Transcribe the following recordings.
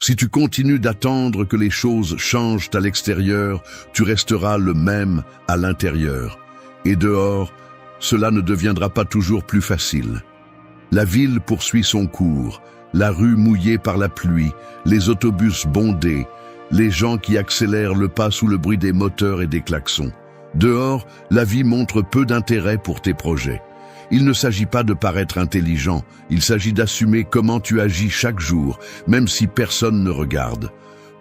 Si tu continues d'attendre que les choses changent à l'extérieur, tu resteras le même à l'intérieur. Et dehors, cela ne deviendra pas toujours plus facile. La ville poursuit son cours, la rue mouillée par la pluie, les autobus bondés, les gens qui accélèrent le pas sous le bruit des moteurs et des klaxons. Dehors, la vie montre peu d'intérêt pour tes projets. Il ne s'agit pas de paraître intelligent, il s'agit d'assumer comment tu agis chaque jour, même si personne ne regarde.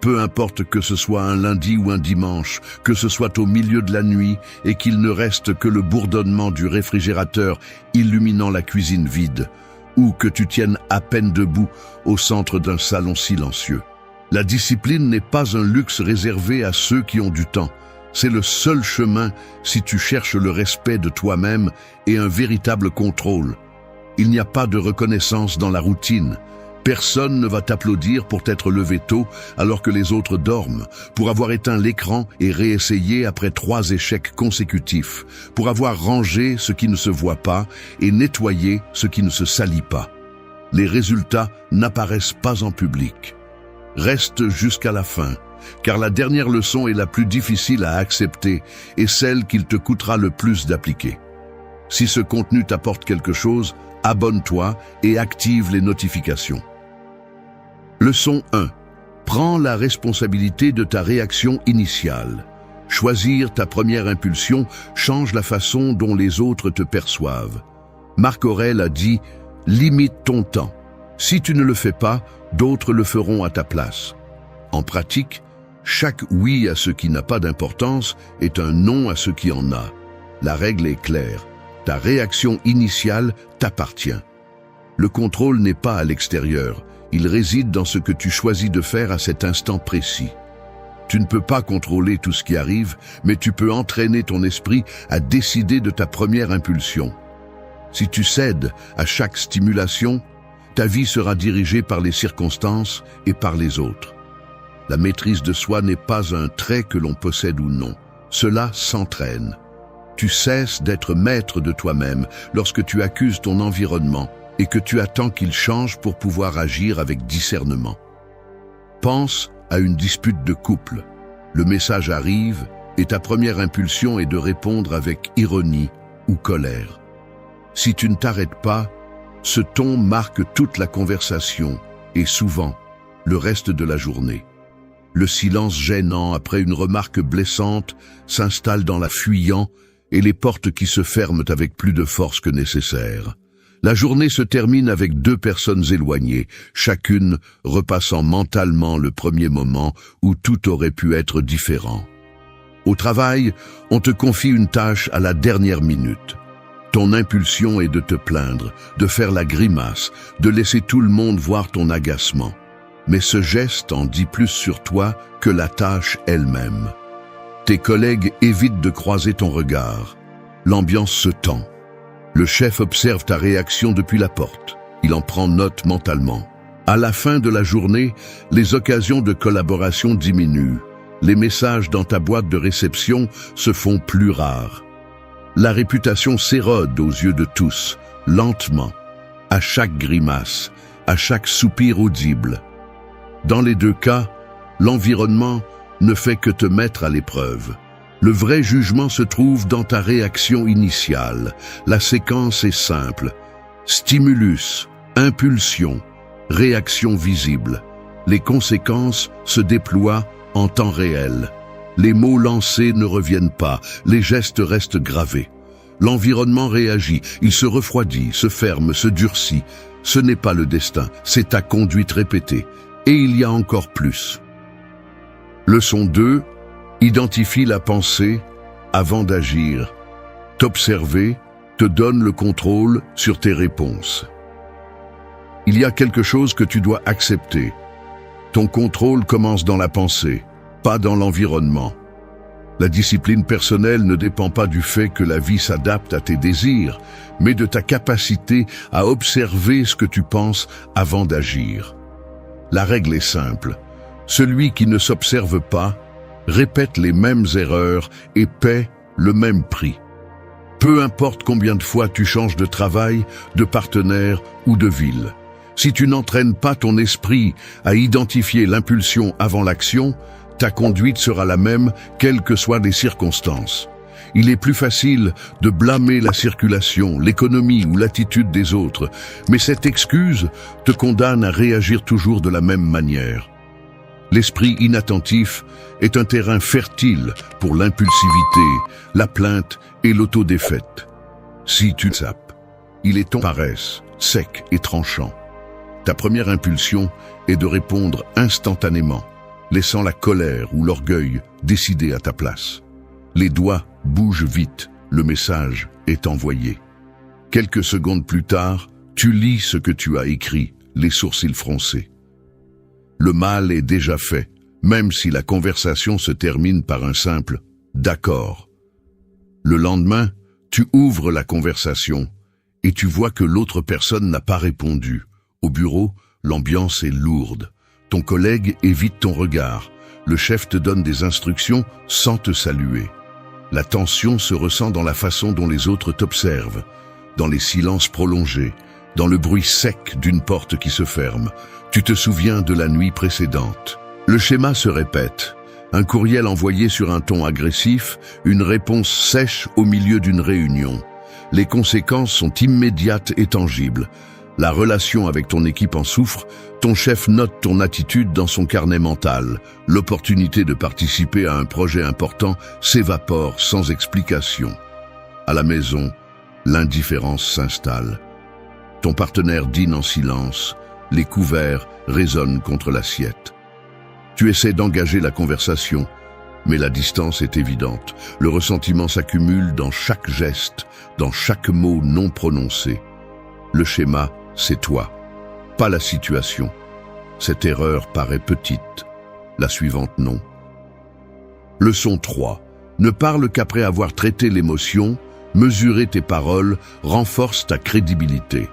Peu importe que ce soit un lundi ou un dimanche, que ce soit au milieu de la nuit et qu'il ne reste que le bourdonnement du réfrigérateur illuminant la cuisine vide, ou que tu tiennes à peine debout au centre d'un salon silencieux. La discipline n'est pas un luxe réservé à ceux qui ont du temps. C'est le seul chemin si tu cherches le respect de toi-même et un véritable contrôle. Il n'y a pas de reconnaissance dans la routine. Personne ne va t'applaudir pour t'être levé tôt alors que les autres dorment, pour avoir éteint l'écran et réessayé après 3 échecs consécutifs, pour avoir rangé ce qui ne se voit pas et nettoyé ce qui ne se salit pas. Les résultats n'apparaissent pas en public. Reste jusqu'à la fin, car la dernière leçon est la plus difficile à accepter et celle qu'il te coûtera le plus d'appliquer. Si ce contenu t'apporte quelque chose, abonne-toi et active les notifications. Leçon 1. Prends la responsabilité de ta réaction initiale. Choisir ta première impulsion change la façon dont les autres te perçoivent. Marc Aurèle a dit « Limite ton temps. Si tu ne le fais pas, d'autres le feront à ta place. » En pratique, chaque oui à ce qui n'a pas d'importance est un non à ce qui en a. La règle est claire. Ta réaction initiale t'appartient. Le contrôle n'est pas à l'extérieur. Il réside dans ce que tu choisis de faire à cet instant précis. Tu ne peux pas contrôler tout ce qui arrive, mais tu peux entraîner ton esprit à décider de ta première impulsion. Si tu cèdes à chaque stimulation, ta vie sera dirigée par les circonstances et par les autres. La maîtrise de soi n'est pas un trait que l'on possède ou non. Cela s'entraîne. Tu cesses d'être maître de toi-même lorsque tu accuses ton environnement et que tu attends qu'il change pour pouvoir agir avec discernement. Pense à une dispute de couple. Le message arrive et ta première impulsion est de répondre avec ironie ou colère. Si tu ne t'arrêtes pas, ce ton marque toute la conversation et souvent le reste de la journée. Le silence gênant après une remarque blessante s'installe dans la fuyant et les portes qui se ferment avec plus de force que nécessaire. La journée se termine avec 2 personnes éloignées, chacune repassant mentalement le premier moment où tout aurait pu être différent. Au travail, on te confie une tâche à la dernière minute. Ton impulsion est de te plaindre, de faire la grimace, de laisser tout le monde voir ton agacement. Mais ce geste en dit plus sur toi que la tâche elle-même. Tes collègues évitent de croiser ton regard. L'ambiance se tend. Le chef observe ta réaction depuis la porte. Il en prend note mentalement. À la fin de la journée, les occasions de collaboration diminuent. Les messages dans ta boîte de réception se font plus rares. La réputation s'érode aux yeux de tous, lentement, à chaque grimace, à chaque soupir audible. Dans les 2 cas, l'environnement ne fait que te mettre à l'épreuve. Le vrai jugement se trouve dans ta réaction initiale. La séquence est simple. Stimulus, impulsion, réaction visible. Les conséquences se déploient en temps réel. Les mots lancés ne reviennent pas, les gestes restent gravés. L'environnement réagit, il se refroidit, se ferme, se durcit. Ce n'est pas le destin, c'est ta conduite répétée. Et il y a encore plus. Leçon 2. Identifie la pensée avant d'agir. T'observer te donne le contrôle sur tes réponses. Il y a quelque chose que tu dois accepter. Ton contrôle commence dans la pensée, pas dans l'environnement. La discipline personnelle ne dépend pas du fait que la vie s'adapte à tes désirs, mais de ta capacité à observer ce que tu penses avant d'agir. La règle est simple. Celui qui ne s'observe pas répète les mêmes erreurs et paie le même prix. Peu importe combien de fois tu changes de travail, de partenaire ou de ville. Si tu n'entraînes pas ton esprit à identifier l'impulsion avant l'action, ta conduite sera la même, quelles que soient les circonstances. Il est plus facile de blâmer la circulation, l'économie ou l'attitude des autres, mais cette excuse te condamne à réagir toujours de la même manière. L'esprit inattentif est un terrain fertile pour l'impulsivité, la plainte et l'autodéfaite. Si tu zappes, il est ton paresse, sec et tranchant. Ta première impulsion est de répondre instantanément, laissant la colère ou l'orgueil décider à ta place. Les doigts bougent vite, le message est envoyé. Quelques secondes plus tard, tu lis ce que tu as écrit, les sourcils froncés. Le mal est déjà fait, même si la conversation se termine par un simple « d'accord ». Le lendemain, tu ouvres la conversation et tu vois que l'autre personne n'a pas répondu. Au bureau, l'ambiance est lourde. Ton collègue évite ton regard. Le chef te donne des instructions sans te saluer. La tension se ressent dans la façon dont les autres t'observent, dans les silences prolongés, dans le bruit sec d'une porte qui se ferme. Tu te souviens de la nuit précédente. Le schéma se répète. Un courriel envoyé sur un ton agressif, une réponse sèche au milieu d'une réunion. Les conséquences sont immédiates et tangibles. La relation avec ton équipe en souffre, ton chef note ton attitude dans son carnet mental. L'opportunité de participer à un projet important s'évapore sans explication. À la maison, l'indifférence s'installe. Ton partenaire dîne en silence, les couverts résonnent contre l'assiette. Tu essaies d'engager la conversation, mais la distance est évidente. Le ressentiment s'accumule dans chaque geste, dans chaque mot non prononcé. Le schéma, c'est toi, pas la situation. Cette erreur paraît petite, la suivante non. Leçon 3. Ne parle qu'après avoir traité l'émotion, mesurer tes paroles, renforce ta crédibilité.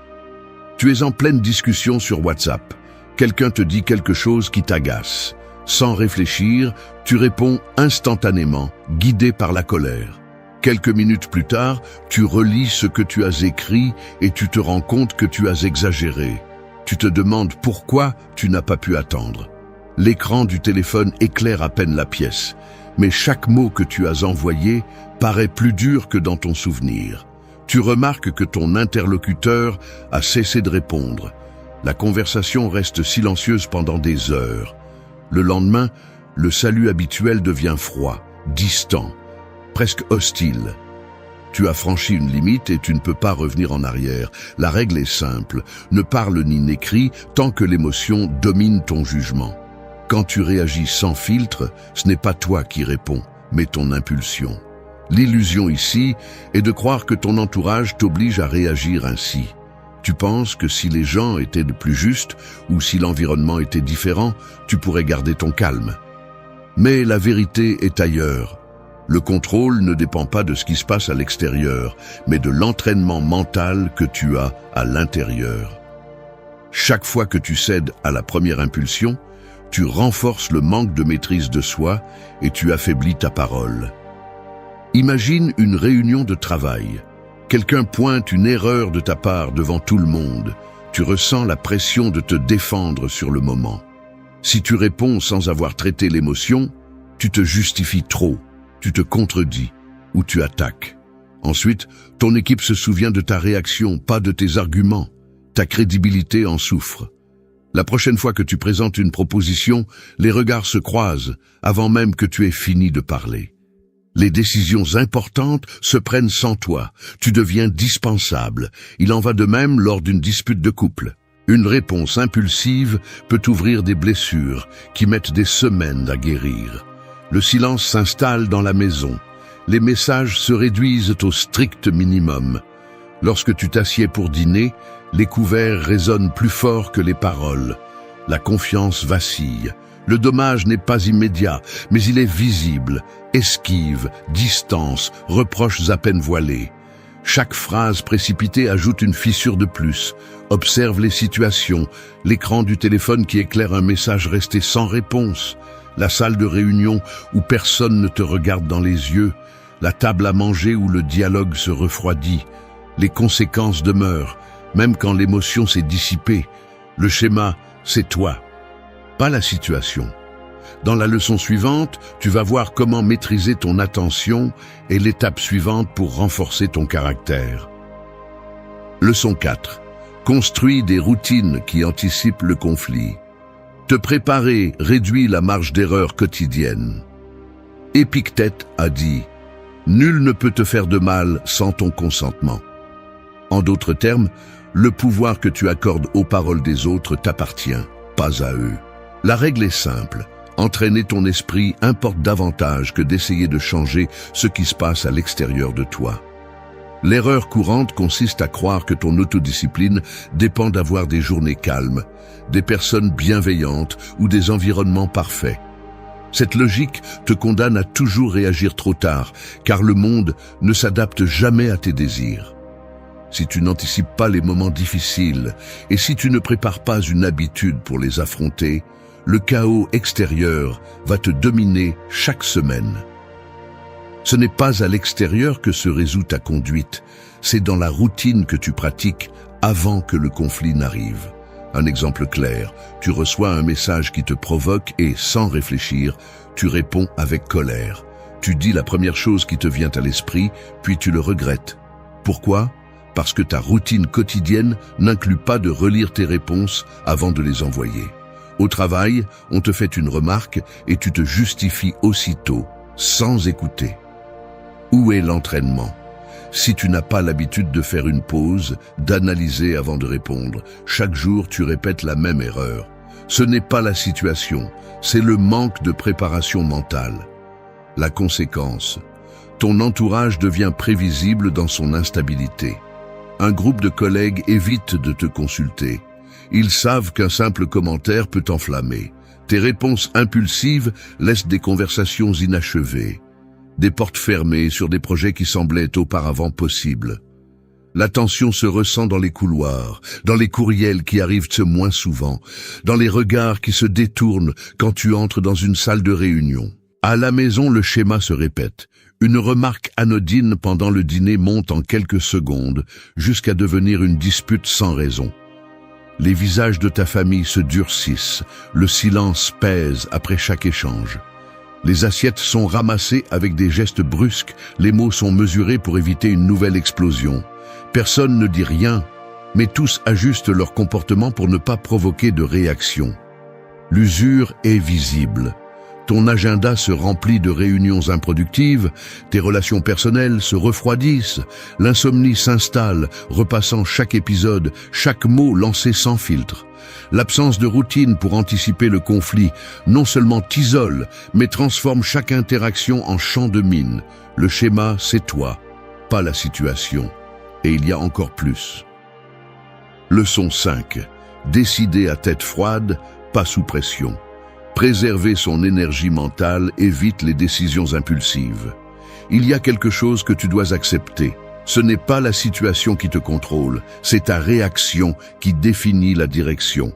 Tu es en pleine discussion sur WhatsApp. Quelqu'un te dit quelque chose qui t'agace. Sans réfléchir, tu réponds instantanément, guidé par la colère. Quelques minutes plus tard, tu relis ce que tu as écrit et tu te rends compte que tu as exagéré. Tu te demandes pourquoi tu n'as pas pu attendre. L'écran du téléphone éclaire à peine la pièce, mais chaque mot que tu as envoyé paraît plus dur que dans ton souvenir. Tu remarques que ton interlocuteur a cessé de répondre. La conversation reste silencieuse pendant des heures. Le lendemain, le salut habituel devient froid, distant, presque hostile. Tu as franchi une limite et tu ne peux pas revenir en arrière. La règle est simple, ne parle ni n'écris tant que l'émotion domine ton jugement. Quand tu réagis sans filtre, ce n'est pas toi qui réponds, mais ton impulsion. L'illusion ici est de croire que ton entourage t'oblige à réagir ainsi. Tu penses que si les gens étaient plus justes ou si l'environnement était différent, tu pourrais garder ton calme. Mais la vérité est ailleurs. Le contrôle ne dépend pas de ce qui se passe à l'extérieur, mais de l'entraînement mental que tu as à l'intérieur. Chaque fois que tu cèdes à la première impulsion, tu renforces le manque de maîtrise de soi et tu affaiblis ta parole. Imagine une réunion de travail. Quelqu'un pointe une erreur de ta part devant tout le monde. Tu ressens la pression de te défendre sur le moment. Si tu réponds sans avoir traité l'émotion, tu te justifies trop, tu te contredis ou tu attaques. Ensuite, ton équipe se souvient de ta réaction, pas de tes arguments. Ta crédibilité en souffre. La prochaine fois que tu présentes une proposition, les regards se croisent avant même que tu aies fini de parler. Les décisions importantes se prennent sans toi. Tu deviens dispensable. Il en va de même lors d'une dispute de couple. Une réponse impulsive peut ouvrir des blessures qui mettent des semaines à guérir. Le silence s'installe dans la maison. Les messages se réduisent au strict minimum. Lorsque tu t'assieds pour dîner, les couverts résonnent plus fort que les paroles. La confiance vacille. Le dommage n'est pas immédiat, mais il est visible. Esquive, distance, reproches à peine voilés. Chaque phrase précipitée ajoute une fissure de plus. Observe les situations, l'écran du téléphone qui éclaire un message resté sans réponse, la salle de réunion où personne ne te regarde dans les yeux, la table à manger où le dialogue se refroidit. Les conséquences demeurent, même quand l'émotion s'est dissipée. Le schéma, c'est toi, pas la situation. Dans la leçon suivante, tu vas voir comment maîtriser ton attention et l'étape suivante pour renforcer ton caractère. Leçon 4. Construis des routines qui anticipent le conflit. Te préparer réduit la marge d'erreur quotidienne. Épictète a dit « Nul ne peut te faire de mal sans ton consentement ». En d'autres termes, le pouvoir que tu accordes aux paroles des autres t'appartient, pas à eux. La règle est simple. Entraîner ton esprit importe davantage que d'essayer de changer ce qui se passe à l'extérieur de toi. L'erreur courante consiste à croire que ton autodiscipline dépend d'avoir des journées calmes, des personnes bienveillantes ou des environnements parfaits. Cette logique te condamne à toujours réagir trop tard, car le monde ne s'adapte jamais à tes désirs. Si tu n'anticipes pas les moments difficiles et si tu ne prépares pas une habitude pour les affronter, le chaos extérieur va te dominer chaque semaine. Ce n'est pas à l'extérieur que se résout ta conduite, c'est dans la routine que tu pratiques avant que le conflit n'arrive. Un exemple clair, tu reçois un message qui te provoque et, sans réfléchir, tu réponds avec colère. Tu dis la première chose qui te vient à l'esprit, puis tu le regrettes. Pourquoi ? Parce que ta routine quotidienne n'inclut pas de relire tes réponses avant de les envoyer. Au travail, on te fait une remarque et tu te justifies aussitôt, sans écouter. Où est l'entraînement ? Si tu n'as pas l'habitude de faire une pause, d'analyser avant de répondre, chaque jour tu répètes la même erreur. Ce n'est pas la situation, c'est le manque de préparation mentale. La conséquence, ton entourage devient prévisible dans son instabilité. Un groupe de collègues évite de te consulter. Ils savent qu'un simple commentaire peut t'enflammer. Tes réponses impulsives laissent des conversations inachevées, des portes fermées sur des projets qui semblaient auparavant possibles. La tension se ressent dans les couloirs, dans les courriels qui arrivent moins souvent, dans les regards qui se détournent quand tu entres dans une salle de réunion. À la maison, le schéma se répète. Une remarque anodine pendant le dîner monte en quelques secondes jusqu'à devenir une dispute sans raison. Les visages de ta famille se durcissent, le silence pèse après chaque échange. Les assiettes sont ramassées avec des gestes brusques, les mots sont mesurés pour éviter une nouvelle explosion. Personne ne dit rien, mais tous ajustent leur comportement pour ne pas provoquer de réaction. L'usure est visible. Ton agenda se remplit de réunions improductives, tes relations personnelles se refroidissent, l'insomnie s'installe, repassant chaque épisode, chaque mot lancé sans filtre. L'absence de routine pour anticiper le conflit non seulement t'isole, mais transforme chaque interaction en champ de mine. Le schéma, c'est toi, pas la situation. Et il y a encore plus. Leçon 5. Décider à tête froide, pas sous pression. Préserver son énergie mentale évite les décisions impulsives. Il y a quelque chose que tu dois accepter. Ce n'est pas la situation qui te contrôle, c'est ta réaction qui définit la direction.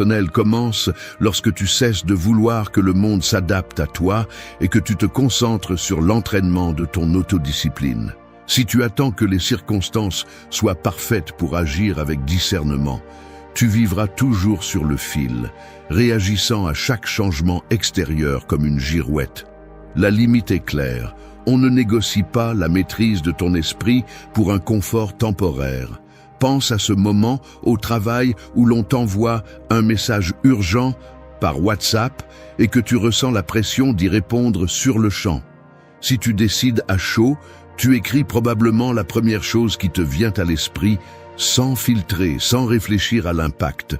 Elle commence lorsque tu cesses de vouloir que le monde s'adapte à toi et que tu te concentres sur l'entraînement de ton autodiscipline. Si tu attends que les circonstances soient parfaites pour agir avec discernement, tu vivras toujours sur le fil, réagissant à chaque changement extérieur comme une girouette. La limite est claire, on ne négocie pas la maîtrise de ton esprit pour un confort temporaire. Pense à ce moment au travail où l'on t'envoie un message urgent par WhatsApp et que tu ressens la pression d'y répondre sur le champ. Si tu décides à chaud, tu écris probablement la première chose qui te vient à l'esprit, sans filtrer, sans réfléchir à l'impact.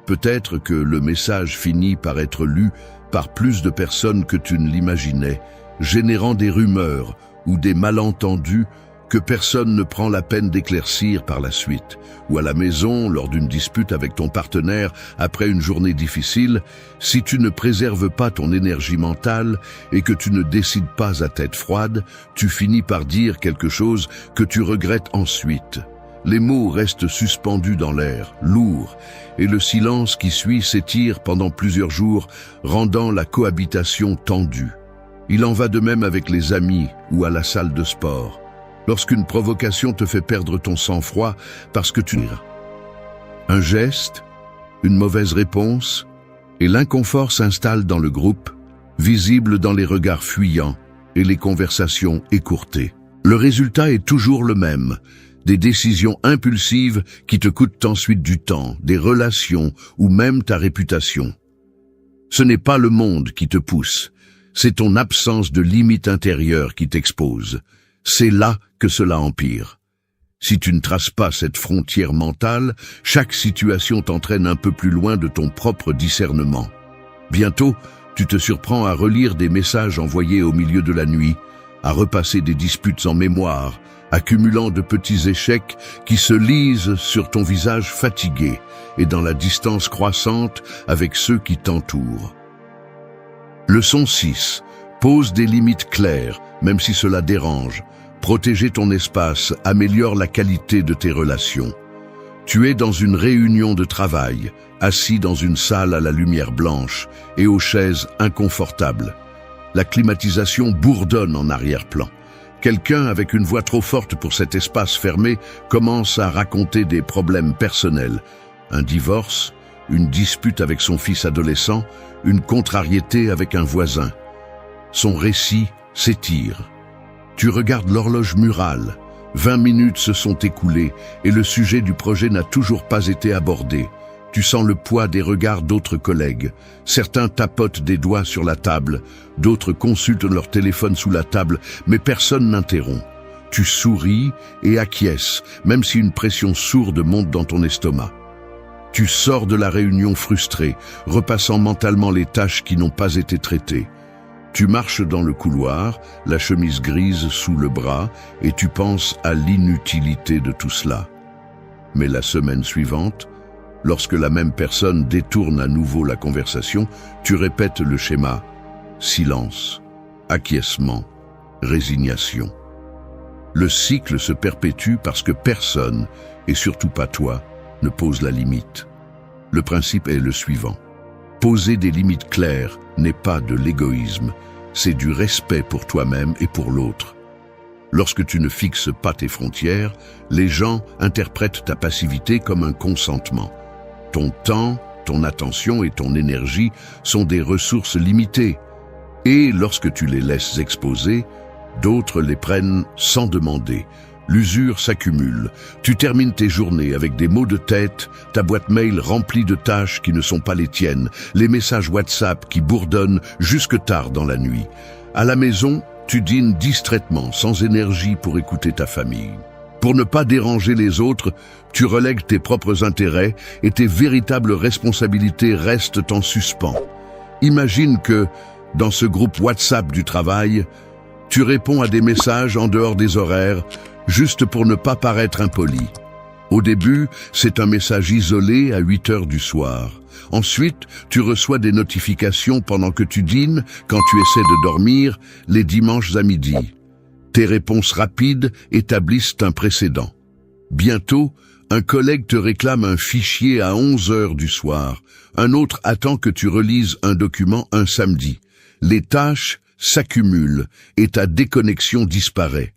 Peut-être que le message finit par être lu par plus de personnes que tu ne l'imaginais, générant des rumeurs ou des malentendus que personne ne prend la peine d'éclaircir par la suite. Ou à la maison, lors d'une dispute avec ton partenaire après une journée difficile, si tu ne préserves pas ton énergie mentale et que tu ne décides pas à tête froide, tu finis par dire quelque chose que tu regrettes ensuite. Les mots restent suspendus dans l'air, lourds, et le silence qui suit s'étire pendant plusieurs jours, rendant la cohabitation tendue. Il en va de même avec les amis ou à la salle de sport. Lorsqu'une provocation te fait perdre ton sang-froid parce que tu... Un geste, une mauvaise réponse, et l'inconfort s'installe dans le groupe, visible dans les regards fuyants et les conversations écourtées. Le résultat est toujours le même, des décisions impulsives qui te coûtent ensuite du temps, des relations ou même ta réputation. Ce n'est pas le monde qui te pousse, c'est ton absence de limite intérieure qui t'expose. C'est là que cela empire. Si tu ne traces pas cette frontière mentale, chaque situation t'entraîne un peu plus loin de ton propre discernement. Bientôt, tu te surprends à relire des messages envoyés au milieu de la nuit, à repasser des disputes en mémoire, accumulant de petits échecs qui se lisent sur ton visage fatigué et dans la distance croissante avec ceux qui t'entourent. Leçon 6. Pose des limites claires, même si cela dérange. Protéger ton espace améliore la qualité de tes relations. Tu es dans une réunion de travail, assis dans une salle à la lumière blanche et aux chaises inconfortables. La climatisation bourdonne en arrière-plan. Quelqu'un avec une voix trop forte pour cet espace fermé commence à raconter des problèmes personnels. Un divorce, une dispute avec son fils adolescent, une contrariété avec un voisin. Son récit s'étire. Tu regardes l'horloge murale. 20 minutes se sont écoulées et le sujet du projet n'a toujours pas été abordé. Tu sens le poids des regards d'autres collègues. Certains tapotent des doigts sur la table, d'autres consultent leur téléphone sous la table, mais personne n'interrompt. Tu souris et acquiesces, même si une pression sourde monte dans ton estomac. Tu sors de la réunion frustré, repassant mentalement les tâches qui n'ont pas été traitées. Tu marches dans le couloir, la chemise grise sous le bras, et tu penses à l'inutilité de tout cela. Mais la semaine suivante, lorsque la même personne détourne à nouveau la conversation, tu répètes le schéma. Silence, acquiescement, résignation. Le cycle se perpétue parce que personne, et surtout pas toi, ne pose la limite. Le principe est le suivant. Poser des limites claires n'est pas de l'égoïsme, c'est du respect pour toi-même et pour l'autre. Lorsque tu ne fixes pas tes frontières, les gens interprètent ta passivité comme un consentement. Ton temps, ton attention et ton énergie sont des ressources limitées. Et lorsque tu les laisses exposer, d'autres les prennent sans demander. L'usure s'accumule. Tu termines tes journées avec des maux de tête, ta boîte mail remplie de tâches qui ne sont pas les tiennes, les messages WhatsApp qui bourdonnent jusque tard dans la nuit. À la maison, tu dînes distraitement, sans énergie pour écouter ta famille. Pour ne pas déranger les autres, tu relègues tes propres intérêts et tes véritables responsabilités restent en suspens. Imagine que, dans ce groupe WhatsApp du travail, tu réponds à des messages en dehors des horaires, juste pour ne pas paraître impoli. Au début, c'est un message isolé à 8 heures du soir. Ensuite, tu reçois des notifications pendant que tu dînes, quand tu essaies de dormir, les dimanches à midi. Tes réponses rapides établissent un précédent. Bientôt, un collègue te réclame un fichier à 11 heures du soir. Un autre attend que tu relises un document un samedi. Les tâches s'accumulent et ta déconnexion disparaît.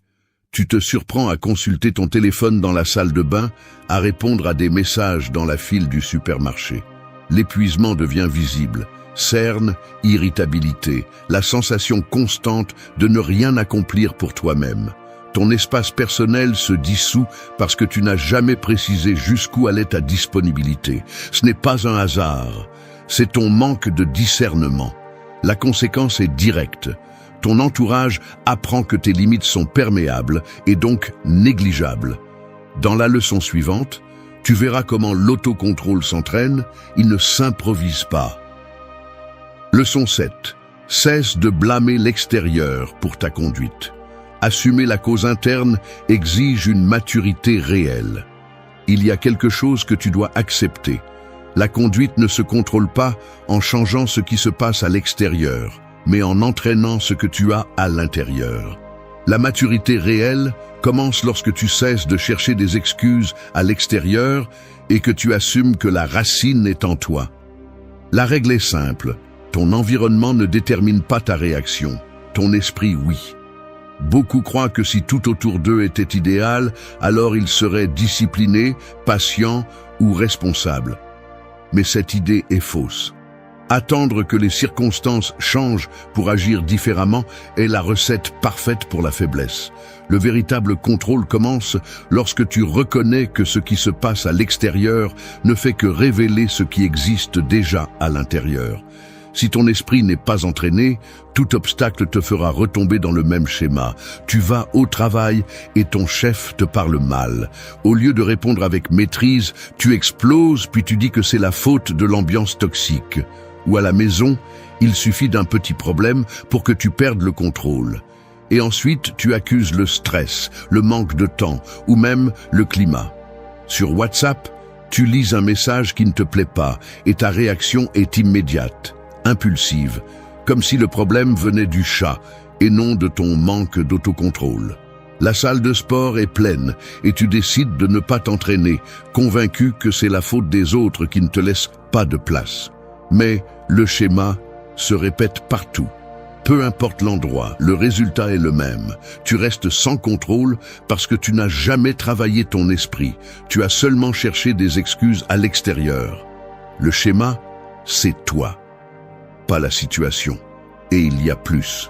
Tu te surprends à consulter ton téléphone dans la salle de bain, à répondre à des messages dans la file du supermarché. L'épuisement devient visible. Cerne, irritabilité, la sensation constante de ne rien accomplir pour toi-même. Ton espace personnel se dissout parce que tu n'as jamais précisé jusqu'où allait ta disponibilité. Ce n'est pas un hasard, c'est ton manque de discernement. La conséquence est directe. Ton entourage apprend que tes limites sont perméables et donc négligeables. Dans la leçon suivante, tu verras comment l'autocontrôle s'entraîne, il ne s'improvise pas. Leçon 7. Cesse de blâmer l'extérieur pour ta conduite. Assumer la cause interne exige une maturité réelle. Il y a quelque chose que tu dois accepter. La conduite ne se contrôle pas en changeant ce qui se passe à l'extérieur, mais en entraînant ce que tu as à l'intérieur. La maturité réelle commence lorsque tu cesses de chercher des excuses à l'extérieur et que tu assumes que la racine est en toi. La règle est simple, ton environnement ne détermine pas ta réaction, ton esprit oui. Beaucoup croient que si tout autour d'eux était idéal, alors ils seraient disciplinés, patients ou responsables. mais cette idée est fausse. Attendre que les circonstances changent pour agir différemment est la recette parfaite pour la faiblesse. Le véritable contrôle commence lorsque tu reconnais que ce qui se passe à l'extérieur ne fait que révéler ce qui existe déjà à l'intérieur. Si ton esprit n'est pas entraîné, tout obstacle te fera retomber dans le même schéma. Tu vas au travail et ton chef te parle mal. Au lieu de répondre avec maîtrise, tu exploses puis tu dis que c'est la faute de l'ambiance toxique. Ou à la maison, il suffit d'un petit problème pour que tu perdes le contrôle. Et ensuite, tu accuses le stress, le manque de temps ou même le climat. Sur WhatsApp, tu lis un message qui ne te plaît pas et ta réaction est immédiate, impulsive, comme si le problème venait du chat et non de ton manque d'autocontrôle. La salle de sport est pleine et tu décides de ne pas t'entraîner, convaincu que c'est la faute des autres qui ne te laissent pas de place. Mais le schéma se répète partout. Peu importe l'endroit, le résultat est le même. Tu restes sans contrôle parce que tu n'as jamais travaillé ton esprit. Tu as seulement cherché des excuses à l'extérieur. Le schéma, c'est toi, pas la situation. Et il y a plus.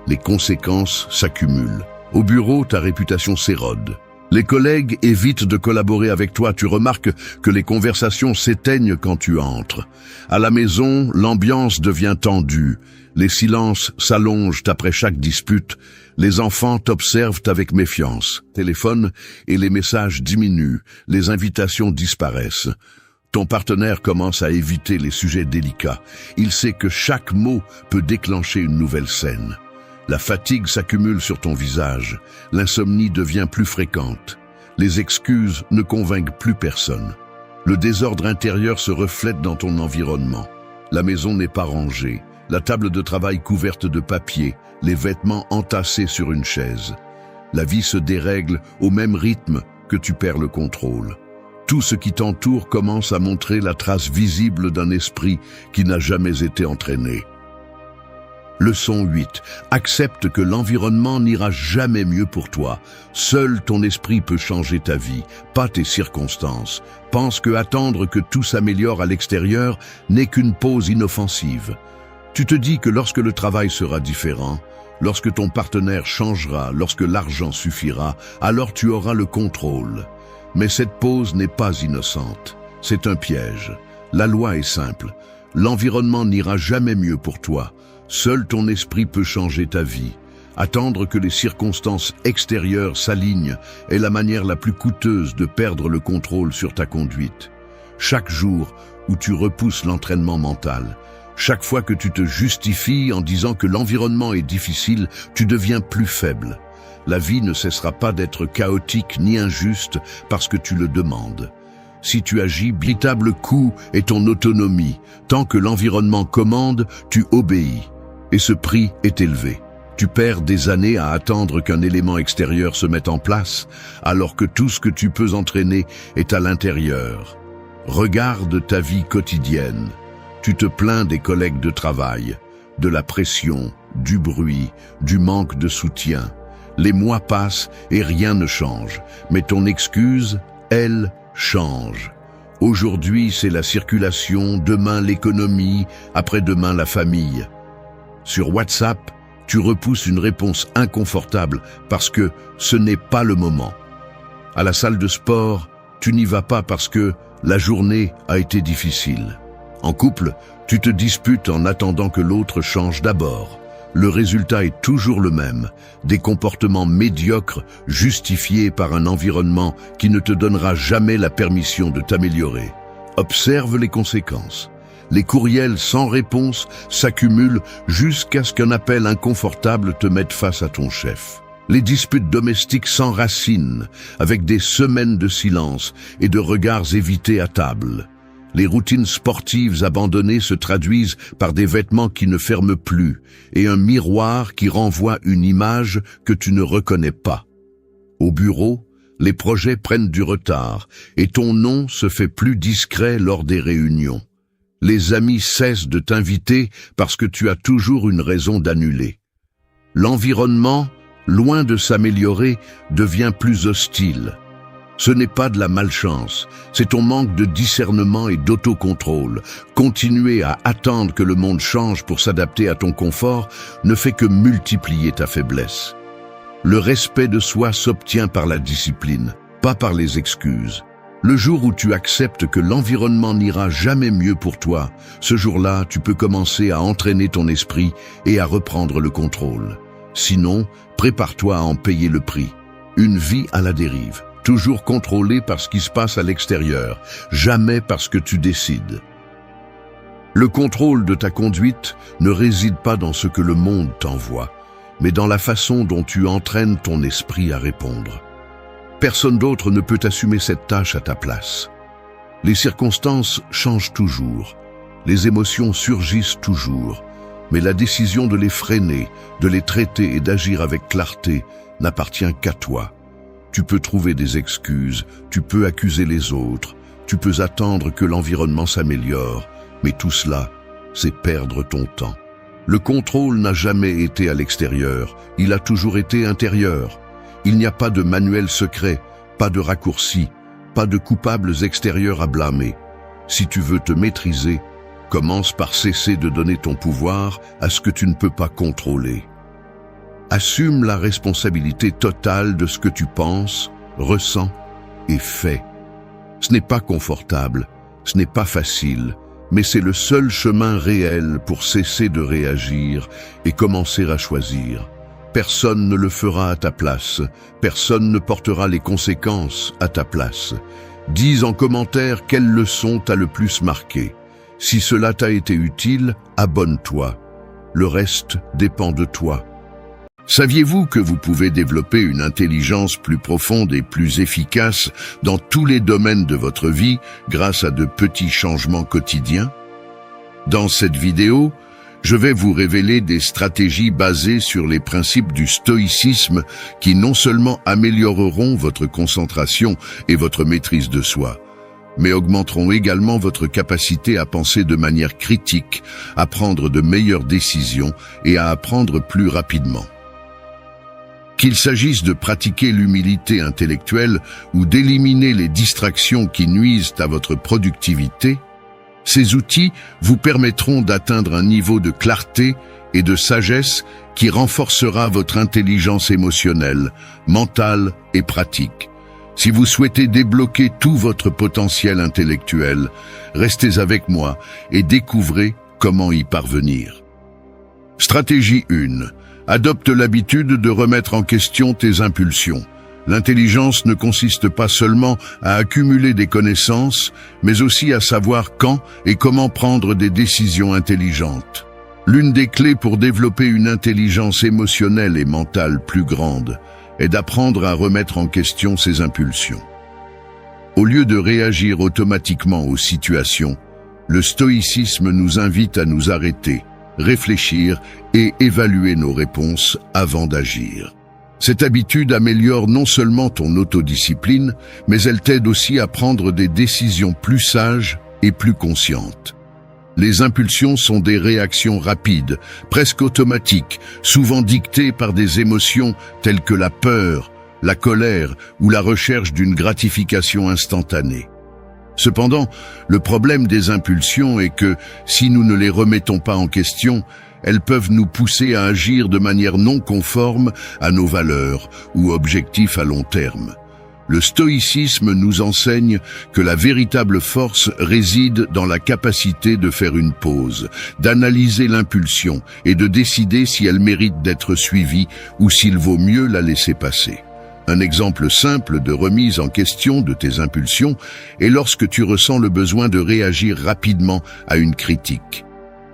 Les conséquences s'accumulent. Au bureau, ta réputation s'érode. Les collègues évitent de collaborer avec toi. Tu remarques que les conversations s'éteignent quand tu entres. À la maison, l'ambiance devient tendue. Les silences s'allongent après chaque dispute. Les enfants t'observent avec méfiance. Téléphone et les messages diminuent. Les invitations disparaissent. Ton partenaire commence à éviter les sujets délicats. Il sait que chaque mot peut déclencher une nouvelle scène. La fatigue s'accumule sur ton visage. L'insomnie devient plus fréquente. Les excuses ne convainquent plus personne. Le désordre intérieur se reflète dans ton environnement. La maison n'est pas rangée. La table de travail couverte de papier, les vêtements entassés sur une chaise. La vie se dérègle au même rythme que tu perds le contrôle. Tout ce qui t'entoure commence à montrer la trace visible d'un esprit qui n'a jamais été entraîné. Leçon 8. Accepte que l'environnement n'ira jamais mieux pour toi. Seul ton esprit peut changer ta vie, pas tes circonstances. Pense que attendre que tout s'améliore à l'extérieur n'est qu'une pause inoffensive. Tu te dis que lorsque le travail sera différent, lorsque ton partenaire changera, lorsque l'argent suffira, alors tu auras le contrôle. Mais cette pause n'est pas innocente. C'est un piège. La loi est simple. L'environnement n'ira jamais mieux pour toi. Seul ton esprit peut changer ta vie. Attendre que les circonstances extérieures s'alignent est la manière la plus coûteuse de perdre le contrôle sur ta conduite. Chaque jour où tu repousses l'entraînement mental, chaque fois que tu te justifies en disant que l'environnement est difficile, tu deviens plus faible. La vie ne cessera pas d'être chaotique ni injuste parce que tu le demandes. Si tu agis, véritable coup est ton autonomie. Tant que l'environnement commande, tu obéis. Et ce prix est élevé. Tu perds des années à attendre qu'un élément extérieur se mette en place, alors que tout ce que tu peux entraîner est à l'intérieur. Regarde ta vie quotidienne. Tu te plains des collègues de travail, de la pression, du bruit, du manque de soutien. Les mois passent et rien ne change, mais ton excuse, elle, change. Aujourd'hui, c'est la circulation, demain l'économie, après-demain la famille. Sur WhatsApp, tu repousses une réponse inconfortable parce que ce n'est pas le moment. À la salle de sport, tu n'y vas pas parce que la journée a été difficile. En couple, tu te disputes en attendant que l'autre change d'abord. Le résultat est toujours le même, des comportements médiocres justifiés par un environnement qui ne te donnera jamais la permission de t'améliorer. Observe les conséquences. Les courriels sans réponse s'accumulent jusqu'à ce qu'un appel inconfortable te mette face à ton chef. Les disputes domestiques s'enracinent avec des semaines de silence et de regards évités à table. Les routines sportives abandonnées se traduisent par des vêtements qui ne ferment plus et un miroir qui renvoie une image que tu ne reconnais pas. Au bureau, les projets prennent du retard et ton nom se fait plus discret lors des réunions. Les amis cessent de t'inviter parce que tu as toujours une raison d'annuler. L'environnement, loin de s'améliorer, devient plus hostile. Ce n'est pas de la malchance, c'est ton manque de discernement et d'autocontrôle. Continuer à attendre que le monde change pour s'adapter à ton confort ne fait que multiplier ta faiblesse. Le respect de soi s'obtient par la discipline, pas par les excuses. Le jour où tu acceptes que l'environnement n'ira jamais mieux pour toi, ce jour-là, tu peux commencer à entraîner ton esprit et à reprendre le contrôle. Sinon, prépare-toi à en payer le prix. Une vie à la dérive. Toujours contrôlé par ce qui se passe à l'extérieur, jamais parce que tu décides. Le contrôle de ta conduite ne réside pas dans ce que le monde t'envoie, mais dans la façon dont tu entraînes ton esprit à répondre. Personne d'autre ne peut assumer cette tâche à ta place. Les circonstances changent toujours, les émotions surgissent toujours, mais la décision de les freiner, de les traiter et d'agir avec clarté n'appartient qu'à toi. Tu peux trouver des excuses, tu peux accuser les autres, tu peux attendre que l'environnement s'améliore, mais tout cela, c'est perdre ton temps. Le contrôle n'a jamais été à l'extérieur, il a toujours été intérieur. Il n'y a pas de manuel secret, pas de raccourci, pas de coupables extérieurs à blâmer. Si tu veux te maîtriser, commence par cesser de donner ton pouvoir à ce que tu ne peux pas contrôler. Assume la responsabilité totale de ce que tu penses, ressens et fais. Ce n'est pas confortable, ce n'est pas facile, mais c'est le seul chemin réel pour cesser de réagir et commencer à choisir. Personne ne le fera à ta place, personne ne portera les conséquences à ta place. Dis en commentaire quelle leçon t'a le plus marqué. Si cela t'a été utile, abonne-toi. Le reste dépend de toi. Saviez-vous que vous pouvez développer une intelligence plus profonde et plus efficace dans tous les domaines de votre vie grâce à de petits changements quotidiens? Dans cette vidéo, je vais vous révéler des stratégies basées sur les principes du stoïcisme qui non seulement amélioreront votre concentration et votre maîtrise de soi, mais augmenteront également votre capacité à penser de manière critique, à prendre de meilleures décisions et à apprendre plus rapidement. Qu'il s'agisse de pratiquer l'humilité intellectuelle ou d'éliminer les distractions qui nuisent à votre productivité, ces outils vous permettront d'atteindre un niveau de clarté et de sagesse qui renforcera votre intelligence émotionnelle, mentale et pratique. Si vous souhaitez débloquer tout votre potentiel intellectuel, restez avec moi et découvrez comment y parvenir. Stratégie 1. Adopte l'habitude de remettre en question tes impulsions. L'intelligence ne consiste pas seulement à accumuler des connaissances, mais aussi à savoir quand et comment prendre des décisions intelligentes. L'une des clés pour développer une intelligence émotionnelle et mentale plus grande est d'apprendre à remettre en question ses impulsions. Au lieu de réagir automatiquement aux situations, le stoïcisme nous invite à nous arrêter, réfléchir et évaluer nos réponses avant d'agir. Cette habitude améliore non seulement ton autodiscipline, mais elle t'aide aussi à prendre des décisions plus sages et plus conscientes. Les impulsions sont des réactions rapides, presque automatiques, souvent dictées par des émotions telles que la peur, la colère ou la recherche d'une gratification instantanée. Cependant, le problème des impulsions est que, si nous ne les remettons pas en question, elles peuvent nous pousser à agir de manière non conforme à nos valeurs ou objectifs à long terme. Le stoïcisme nous enseigne que la véritable force réside dans la capacité de faire une pause, d'analyser l'impulsion et de décider si elle mérite d'être suivie ou s'il vaut mieux la laisser passer. Un exemple simple de remise en question de tes impulsions est lorsque tu ressens le besoin de réagir rapidement à une critique.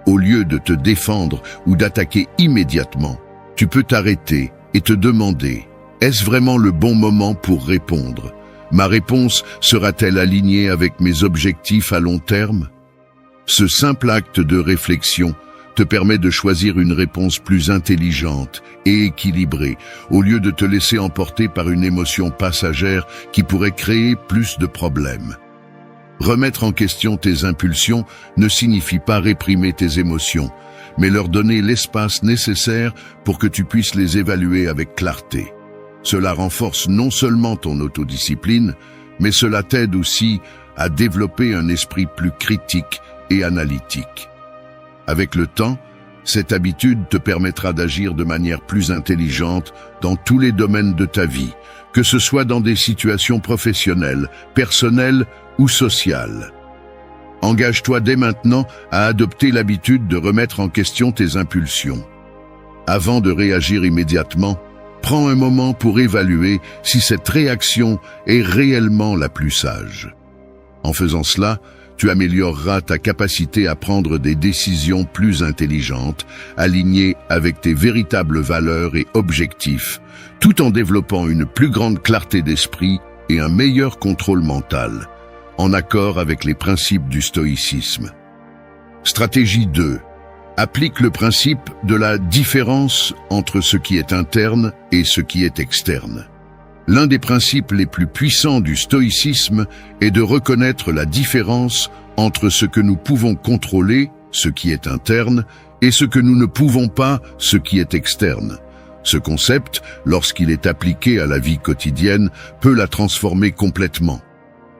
Au lieu de te défendre ou d'attaquer immédiatement, tu peux t'arrêter et te demander: est-ce vraiment le bon moment pour répondre? Ma réponse sera-t-elle alignée avec mes objectifs à long terme? Ce simple acte de réflexion te permet de choisir une réponse plus intelligente et équilibrée, au lieu de te laisser emporter par une émotion passagère qui pourrait créer plus de problèmes. Remettre en question tes impulsions ne signifie pas réprimer tes émotions, mais leur donner l'espace nécessaire pour que tu puisses les évaluer avec clarté. Cela renforce non seulement ton autodiscipline, mais cela t'aide aussi à développer un esprit plus critique et analytique. Avec le temps, cette habitude te permettra d'agir de manière plus intelligente dans tous les domaines de ta vie, que ce soit dans des situations professionnelles, personnelles ou sociales. Engage-toi dès maintenant à adopter l'habitude de remettre en question tes impulsions. Avant de réagir immédiatement, prends un moment pour évaluer si cette réaction est réellement la plus sage. En faisant cela, tu amélioreras ta capacité à prendre des décisions plus intelligentes, alignées avec tes véritables valeurs et objectifs, tout en développant une plus grande clarté d'esprit et un meilleur contrôle mental, en accord avec les principes du stoïcisme. Stratégie 2. Applique le principe de la différence entre ce qui est interne et ce qui est externe. L'un des principes les plus puissants du stoïcisme est de reconnaître la différence entre ce que nous pouvons contrôler, ce qui est interne, et ce que nous ne pouvons pas, ce qui est externe. Ce concept, lorsqu'il est appliqué à la vie quotidienne, peut la transformer complètement.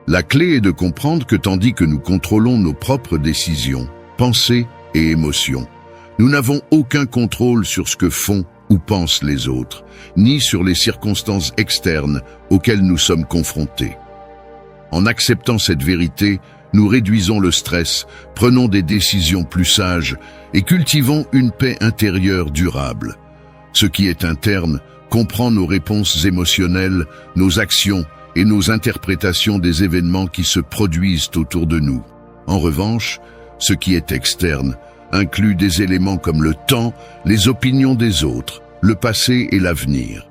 La clé est de comprendre que tandis que nous contrôlons nos propres décisions, pensées et émotions, nous n'avons aucun contrôle sur ce que font ou pensent les autres, ni sur les circonstances externes auxquelles nous sommes confrontés. En acceptant cette vérité, nous réduisons le stress, prenons des décisions plus sages et cultivons une paix intérieure durable. Ce qui est interne comprend nos réponses émotionnelles, nos actions et nos interprétations des événements qui se produisent autour de nous. En revanche, ce qui est externe inclut des éléments comme le temps, les opinions des autres, le passé et l'avenir.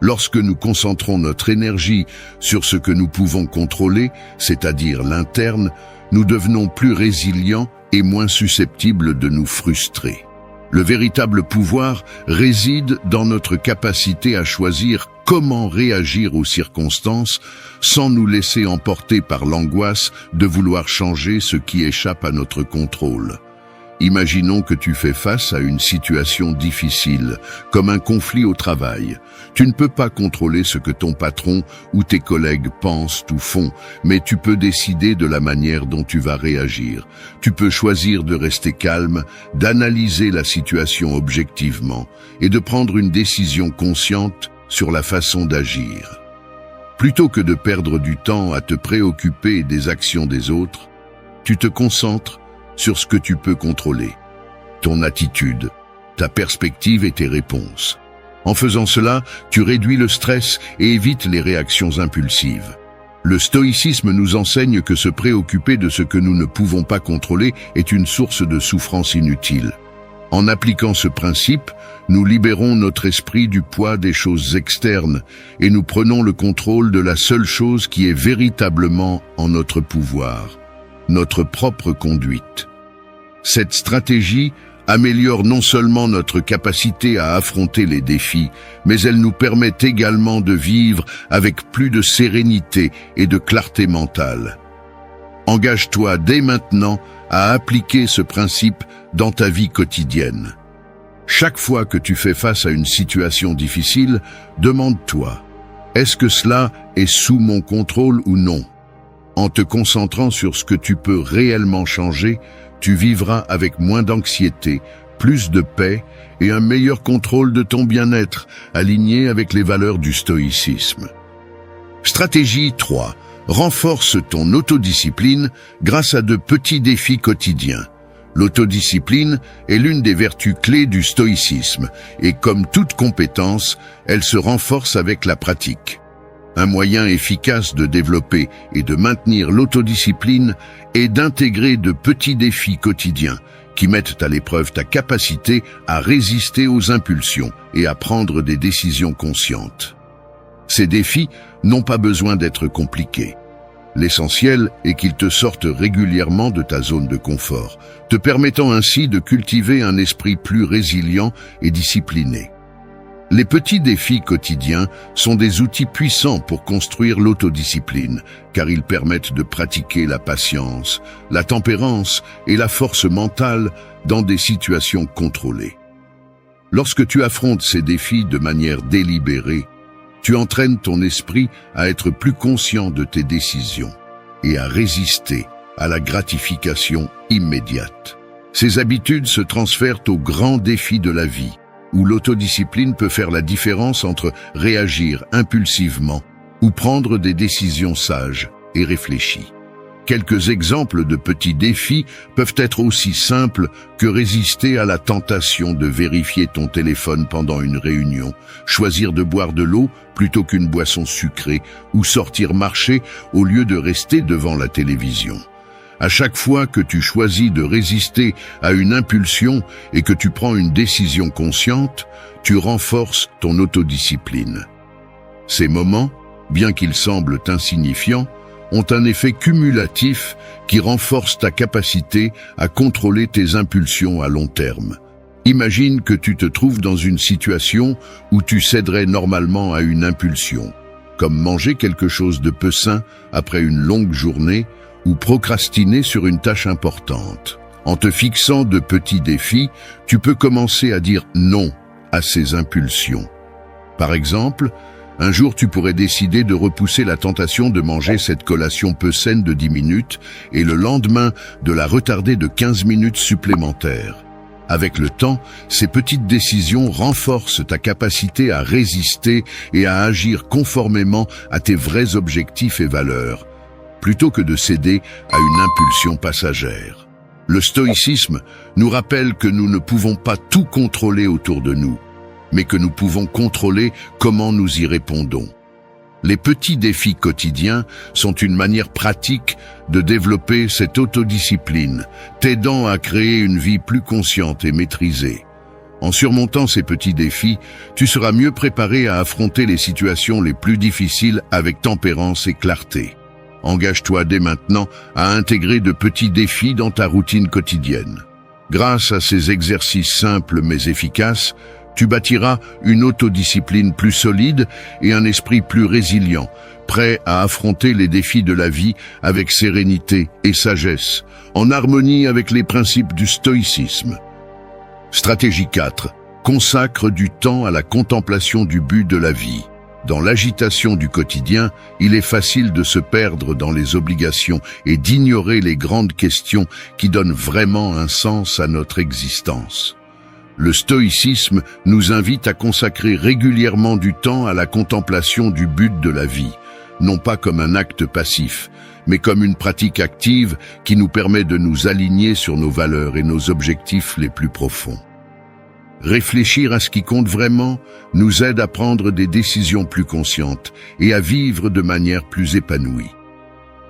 Lorsque nous concentrons notre énergie sur ce que nous pouvons contrôler, c'est-à-dire l'interne, nous devenons plus résilients et moins susceptibles de nous frustrer. Le véritable pouvoir réside dans notre capacité à choisir comment réagir aux circonstances sans nous laisser emporter par l'angoisse de vouloir changer ce qui échappe à notre contrôle. Imaginons que tu fais face à une situation difficile, comme un conflit au travail. Tu ne peux pas contrôler ce que ton patron ou tes collègues pensent ou font, mais tu peux décider de la manière dont tu vas réagir. Tu peux choisir de rester calme, d'analyser la situation objectivement et de prendre une décision consciente sur la façon d'agir. Plutôt que de perdre du temps à te préoccuper des actions des autres, tu te concentres sur ce que tu peux contrôler, ton attitude, ta perspective et tes réponses. En faisant cela, tu réduis le stress et évites les réactions impulsives. Le stoïcisme nous enseigne que se préoccuper de ce que nous ne pouvons pas contrôler est une source de souffrance inutile. En appliquant ce principe, nous libérons notre esprit du poids des choses externes et nous prenons le contrôle de la seule chose qui est véritablement en notre pouvoir, notre propre conduite. Cette stratégie améliore non seulement notre capacité à affronter les défis, mais elle nous permet également de vivre avec plus de sérénité et de clarté mentale. Engage-toi dès maintenant à appliquer ce principe dans ta vie quotidienne. Chaque fois que tu fais face à une situation difficile, demande-toi, est-ce que cela est sous mon contrôle ou non ? En te concentrant sur ce que tu peux réellement changer, tu vivras avec moins d'anxiété, plus de paix et un meilleur contrôle de ton bien-être, aligné avec les valeurs du stoïcisme. Stratégie 3. Renforce ton autodiscipline grâce à de petits défis quotidiens. L'autodiscipline est l'une des vertus clés du stoïcisme et comme toute compétence, elle se renforce avec la pratique. Un moyen efficace de développer et de maintenir l'autodiscipline est d'intégrer de petits défis quotidiens qui mettent à l'épreuve ta capacité à résister aux impulsions et à prendre des décisions conscientes. Ces défis n'ont pas besoin d'être compliqués. L'essentiel est qu'ils te sortent régulièrement de ta zone de confort, te permettant ainsi de cultiver un esprit plus résilient et discipliné. Les petits défis quotidiens sont des outils puissants pour construire l'autodiscipline, car ils permettent de pratiquer la patience, la tempérance et la force mentale dans des situations contrôlées. Lorsque tu affrontes ces défis de manière délibérée, Tu entraînes ton esprit à être plus conscient de tes décisions et à résister à la gratification immédiate. Ces habitudes se transfèrent aux grands défis de la vie, où l'autodiscipline peut faire la différence entre réagir impulsivement ou prendre des décisions sages et réfléchies. Quelques exemples de petits défis peuvent être aussi simples que résister à la tentation de vérifier ton téléphone pendant une réunion, choisir de boire de l'eau plutôt qu'une boisson sucrée ou sortir marcher au lieu de rester devant la télévision. À chaque fois que tu choisis de résister à une impulsion et que tu prends une décision consciente, tu renforces ton autodiscipline. Ces moments, bien qu'ils semblent insignifiants, ont un effet cumulatif qui renforce ta capacité à contrôler tes impulsions à long terme. Imagine que tu te trouves dans une situation où tu céderais normalement à une impulsion, comme manger quelque chose de peu sain après une longue journée ou procrastiner sur une tâche importante. En te fixant de petits défis, tu peux commencer à dire non à ces impulsions. Par exemple, un jour, tu pourrais décider de repousser la tentation de manger cette collation peu saine de 10 minutes et le lendemain de la retarder de 15 minutes supplémentaires. Avec le temps, ces petites décisions renforcent ta capacité à résister et à agir conformément à tes vrais objectifs et valeurs, plutôt que de céder à une impulsion passagère. Le stoïcisme nous rappelle que nous ne pouvons pas tout contrôler autour de nous, mais que nous pouvons contrôler comment nous y répondons. Les petits défis quotidiens sont une manière pratique de développer cette autodiscipline, t'aidant à créer une vie plus consciente et maîtrisée. En surmontant ces petits défis, tu seras mieux préparé à affronter les situations les plus difficiles avec tempérance et clarté. Engage-toi dès maintenant à intégrer de petits défis dans ta routine quotidienne. Grâce à ces exercices simples mais efficaces, tu bâtiras une autodiscipline plus solide et un esprit plus résilient, prêt à affronter les défis de la vie avec sérénité et sagesse, en harmonie avec les principes du stoïcisme. Stratégie 4. Consacre du temps à la contemplation du but de la vie. Dans l'agitation du quotidien, il est facile de se perdre dans les obligations et d'ignorer les grandes questions qui donnent vraiment un sens à notre existence. Le stoïcisme nous invite à consacrer régulièrement du temps à la contemplation du but de la vie, non pas comme un acte passif, mais comme une pratique active qui nous permet de nous aligner sur nos valeurs et nos objectifs les plus profonds. Réfléchir à ce qui compte vraiment nous aide à prendre des décisions plus conscientes et à vivre de manière plus épanouie.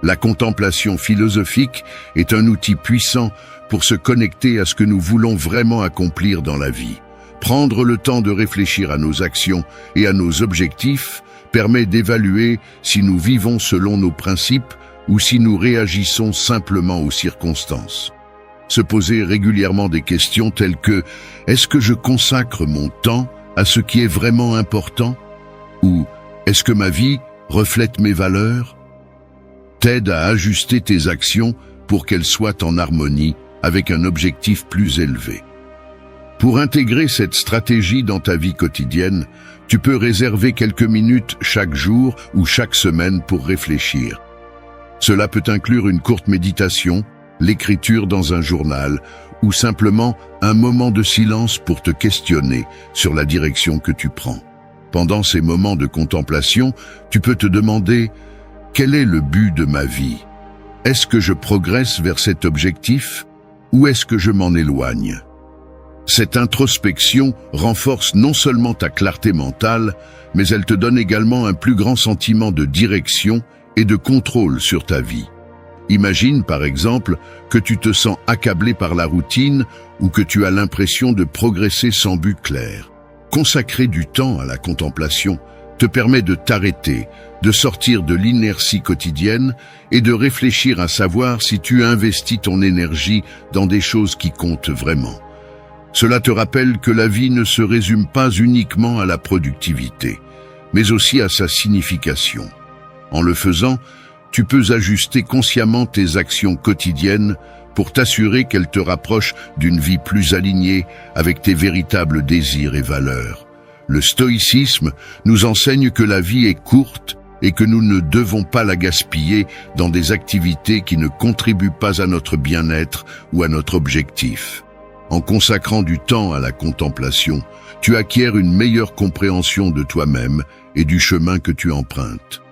La contemplation philosophique est un outil puissant pour se connecter à ce que nous voulons vraiment accomplir dans la vie. Prendre le temps de réfléchir à nos actions et à nos objectifs permet d'évaluer si nous vivons selon nos principes ou si nous réagissons simplement aux circonstances. Se poser régulièrement des questions telles que « Est-ce que je consacre mon temps à ce qui est vraiment important ?» ou « Est-ce que ma vie reflète mes valeurs ?» t'aide à ajuster tes actions pour qu'elles soient en harmonie avec un objectif plus élevé. Pour intégrer cette stratégie dans ta vie quotidienne, tu peux réserver quelques minutes chaque jour ou chaque semaine pour réfléchir. Cela peut inclure une courte méditation, l'écriture dans un journal ou simplement un moment de silence pour te questionner sur la direction que tu prends. Pendant ces moments de contemplation, tu peux te demander « Quel est le but de ma vie ? Est-ce que je progresse vers cet objectif ou est-ce que je m'en éloigne ?» Cette introspection renforce non seulement ta clarté mentale, mais elle te donne également un plus grand sentiment de direction et de contrôle sur ta vie. Imagine par exemple que tu te sens accablé par la routine ou que tu as l'impression de progresser sans but clair. Consacrer du temps à la contemplation te permet de t'arrêter, de sortir de l'inertie quotidienne et de réfléchir à savoir si tu investis ton énergie dans des choses qui comptent vraiment. Cela te rappelle que la vie ne se résume pas uniquement à la productivité, mais aussi à sa signification. En le faisant, tu peux ajuster consciemment tes actions quotidiennes pour t'assurer qu'elles te rapprochent d'une vie plus alignée avec tes véritables désirs et valeurs. Le stoïcisme nous enseigne que la vie est courte et que nous ne devons pas la gaspiller dans des activités qui ne contribuent pas à notre bien-être ou à notre objectif. En consacrant du temps à la contemplation, tu acquiers une meilleure compréhension de toi-même et du chemin que tu empruntes.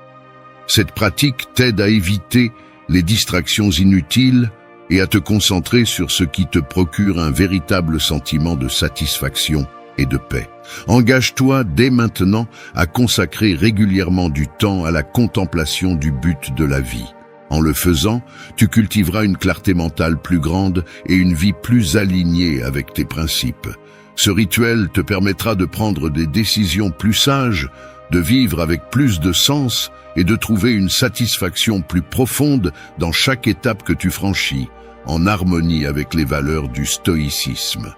Cette pratique t'aide à éviter les distractions inutiles et à te concentrer sur ce qui te procure un véritable sentiment de satisfaction et de paix. Engage-toi dès maintenant à consacrer régulièrement du temps à la contemplation du but de la vie. En le faisant, tu cultiveras une clarté mentale plus grande et une vie plus alignée avec tes principes. Ce rituel te permettra de prendre des décisions plus sages, de vivre avec plus de sens et de trouver une satisfaction plus profonde dans chaque étape que tu franchis, en harmonie avec les valeurs du stoïcisme.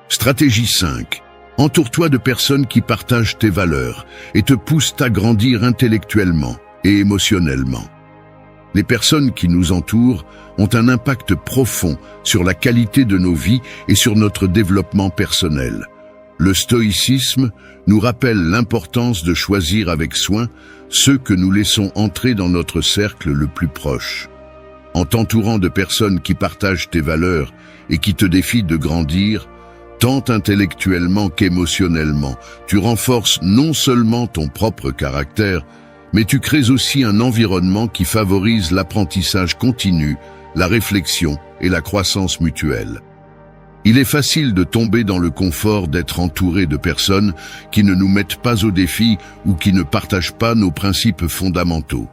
Stratégie 5. Entoure-toi de personnes qui partagent tes valeurs et te poussent à grandir intellectuellement et émotionnellement. Les personnes qui nous entourent ont un impact profond sur la qualité de nos vies et sur notre développement personnel. Le stoïcisme nous rappelle l'importance de choisir avec soin ceux que nous laissons entrer dans notre cercle le plus proche. En t'entourant de personnes qui partagent tes valeurs et qui te défient de grandir, tant intellectuellement qu'émotionnellement, tu renforces non seulement ton propre caractère, mais tu crées aussi un environnement qui favorise l'apprentissage continu, la réflexion et la croissance mutuelle. Il est facile de tomber dans le confort d'être entouré de personnes qui ne nous mettent pas au défi ou qui ne partagent pas nos principes fondamentaux.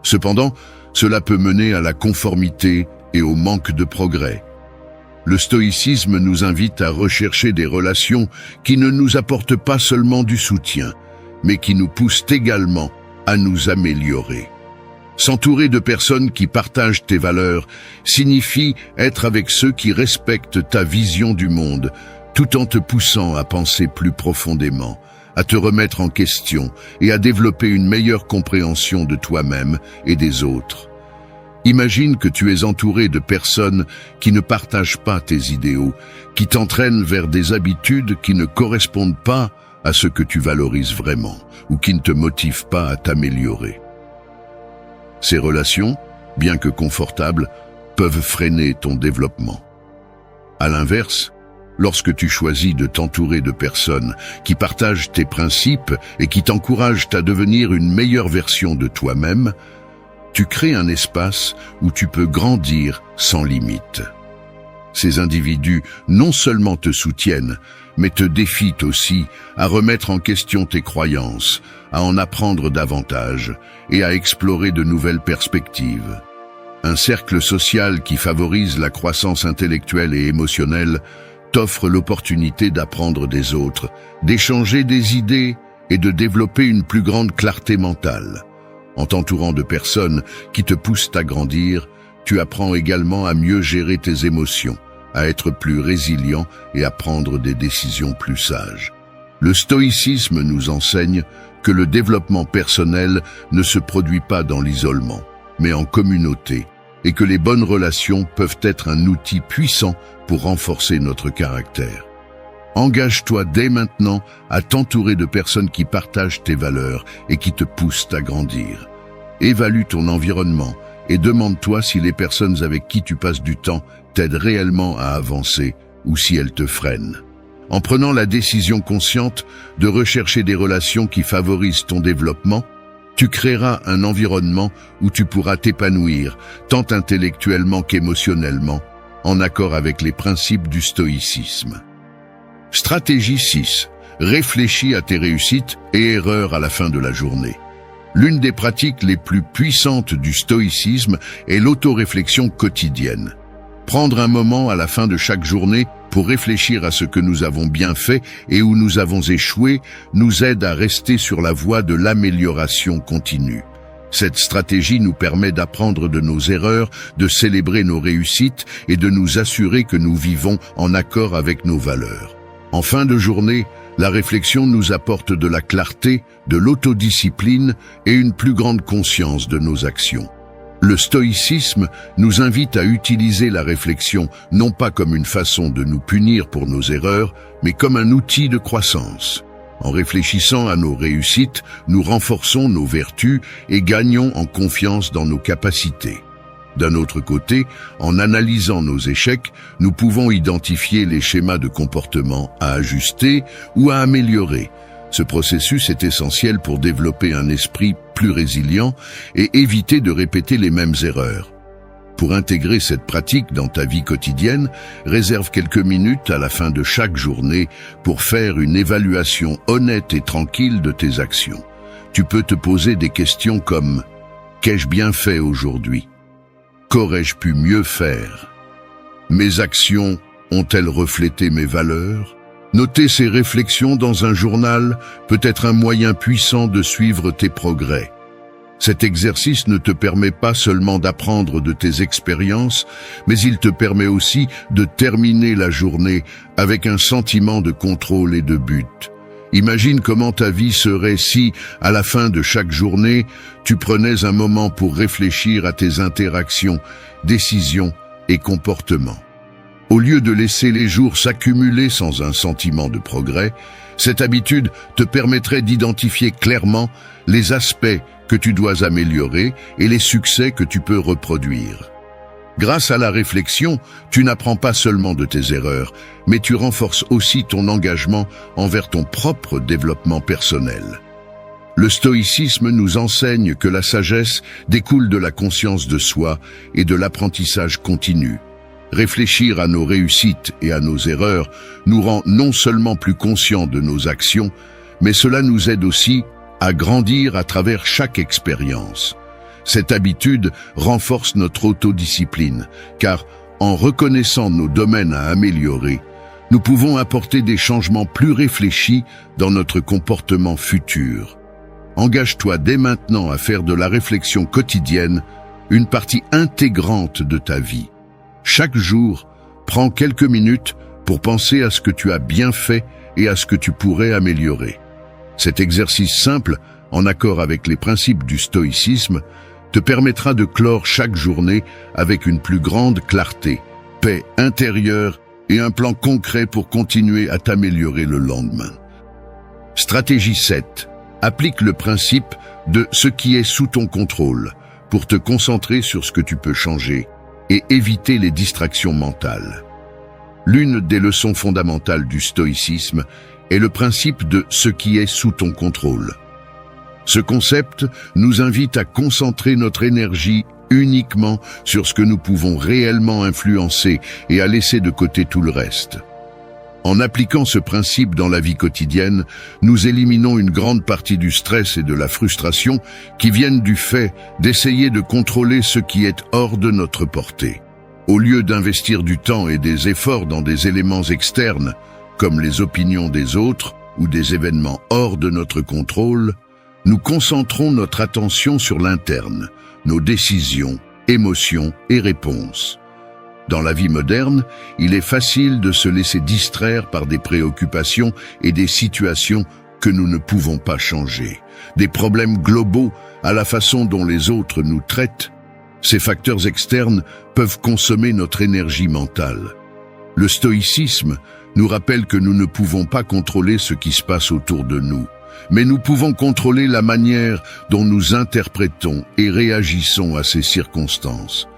Cependant, cela peut mener à la conformité et au manque de progrès. Le stoïcisme nous invite à rechercher des relations qui ne nous apportent pas seulement du soutien, mais qui nous poussent également à nous améliorer. S'entourer de personnes qui partagent tes valeurs signifie être avec ceux qui respectent ta vision du monde, tout en te poussant à penser plus profondément, à te remettre en question et à développer une meilleure compréhension de toi-même et des autres. Imagine que tu es entouré de personnes qui ne partagent pas tes idéaux, qui t'entraînent vers des habitudes qui ne correspondent pas à ce que tu valorises vraiment, ou qui ne te motivent pas à t'améliorer. Ces relations, bien que confortables, peuvent freiner ton développement. À l'inverse, lorsque tu choisis de t'entourer de personnes qui partagent tes principes et qui t'encouragent à devenir une meilleure version de toi-même, tu crées un espace où tu peux grandir sans limite. Ces individus non seulement te soutiennent, mais te défient aussi à remettre en question tes croyances, à en apprendre davantage et à explorer de nouvelles perspectives. Un cercle social qui favorise la croissance intellectuelle et émotionnelle t'offre l'opportunité d'apprendre des autres, d'échanger des idées et de développer une plus grande clarté mentale. En t'entourant de personnes qui te poussent à grandir, tu apprends également à mieux gérer tes émotions, à être plus résilient et à prendre des décisions plus sages. Le stoïcisme nous enseigne que le développement personnel ne se produit pas dans l'isolement, mais en communauté, et que les bonnes relations peuvent être un outil puissant pour renforcer notre caractère. Engage-toi dès maintenant à t'entourer de personnes qui partagent tes valeurs et qui te poussent à grandir. Évalue ton environnement et demande-toi si les personnes avec qui tu passes du temps t'aident réellement à avancer ou si elles te freinent. En prenant la décision consciente de rechercher des relations qui favorisent ton développement, tu créeras un environnement où tu pourras t'épanouir, tant intellectuellement qu'émotionnellement, en accord avec les principes du stoïcisme. Stratégie 6. Réfléchis à tes réussites et erreurs à la fin de la journée. L'une des pratiques les plus puissantes du stoïcisme est l'autoréflexion quotidienne. Prendre un moment à la fin de chaque journée pour réfléchir à ce que nous avons bien fait et où nous avons échoué nous aide à rester sur la voie de l'amélioration continue. Cette stratégie nous permet d'apprendre de nos erreurs, de célébrer nos réussites et de nous assurer que nous vivons en accord avec nos valeurs. En fin de journée, la réflexion nous apporte de la clarté, de l'autodiscipline et une plus grande conscience de nos actions. Le stoïcisme nous invite à utiliser la réflexion non pas comme une façon de nous punir pour nos erreurs, mais comme un outil de croissance. En réfléchissant à nos réussites, nous renforçons nos vertus et gagnons en confiance dans nos capacités. D'un autre côté, en analysant nos échecs, nous pouvons identifier les schémas de comportement à ajuster ou à améliorer. Ce processus est essentiel pour développer un esprit plus résilient et éviter de répéter les mêmes erreurs. Pour intégrer cette pratique dans ta vie quotidienne, réserve quelques minutes à la fin de chaque journée pour faire une évaluation honnête et tranquille de tes actions. Tu peux te poser des questions comme « Qu'ai-je bien fait aujourd'hui ? Qu'aurais-je pu mieux faire ? Mes actions ont-elles reflété mes valeurs ? » Noter ces réflexions dans un journal peut être un moyen puissant de suivre tes progrès. Cet exercice ne te permet pas seulement d'apprendre de tes expériences, mais il te permet aussi de terminer la journée avec un sentiment de contrôle et de but. Imagine comment ta vie serait si, à la fin de chaque journée, tu prenais un moment pour réfléchir à tes interactions, décisions et comportements. Au lieu de laisser les jours s'accumuler sans un sentiment de progrès, cette habitude te permettrait d'identifier clairement les aspects que tu dois améliorer et les succès que tu peux reproduire. Grâce à la réflexion, tu n'apprends pas seulement de tes erreurs, mais tu renforces aussi ton engagement envers ton propre développement personnel. Le stoïcisme nous enseigne que la sagesse découle de la conscience de soi et de l'apprentissage continu. Réfléchir à nos réussites et à nos erreurs nous rend non seulement plus conscients de nos actions, mais cela nous aide aussi à grandir à travers chaque expérience. Cette habitude renforce notre autodiscipline, car en reconnaissant nos domaines à améliorer, nous pouvons apporter des changements plus réfléchis dans notre comportement futur. Engage-toi dès maintenant à faire de la réflexion quotidienne une partie intégrante de ta vie. Chaque jour, prends quelques minutes pour penser à ce que tu as bien fait et à ce que tu pourrais améliorer. Cet exercice simple, en accord avec les principes du stoïcisme, te permettra de clore chaque journée avec une plus grande clarté, paix intérieure et un plan concret pour continuer à t'améliorer le lendemain. Stratégie 7. Applique le principe de ce qui est sous ton contrôle pour te concentrer sur ce que tu peux changer et éviter les distractions mentales. L'une des leçons fondamentales du stoïcisme est le principe de ce qui est sous ton contrôle. Ce concept nous invite à concentrer notre énergie uniquement sur ce que nous pouvons réellement influencer et à laisser de côté tout le reste. En appliquant ce principe dans la vie quotidienne, nous éliminons une grande partie du stress et de la frustration qui viennent du fait d'essayer de contrôler ce qui est hors de notre portée. Au lieu d'investir du temps et des efforts dans des éléments externes, comme les opinions des autres ou des événements hors de notre contrôle, nous concentrons notre attention sur l'interne, nos décisions, émotions et réponses. Dans la vie moderne, il est facile de se laisser distraire par des préoccupations et des situations que nous ne pouvons pas changer. Des problèmes globaux à la façon dont les autres nous traitent. Ces facteurs externes peuvent consommer notre énergie mentale. Le stoïcisme nous rappelle que nous ne pouvons pas contrôler ce qui se passe autour de nous, mais nous pouvons contrôler la manière dont nous interprétons et réagissons à ces circonstances.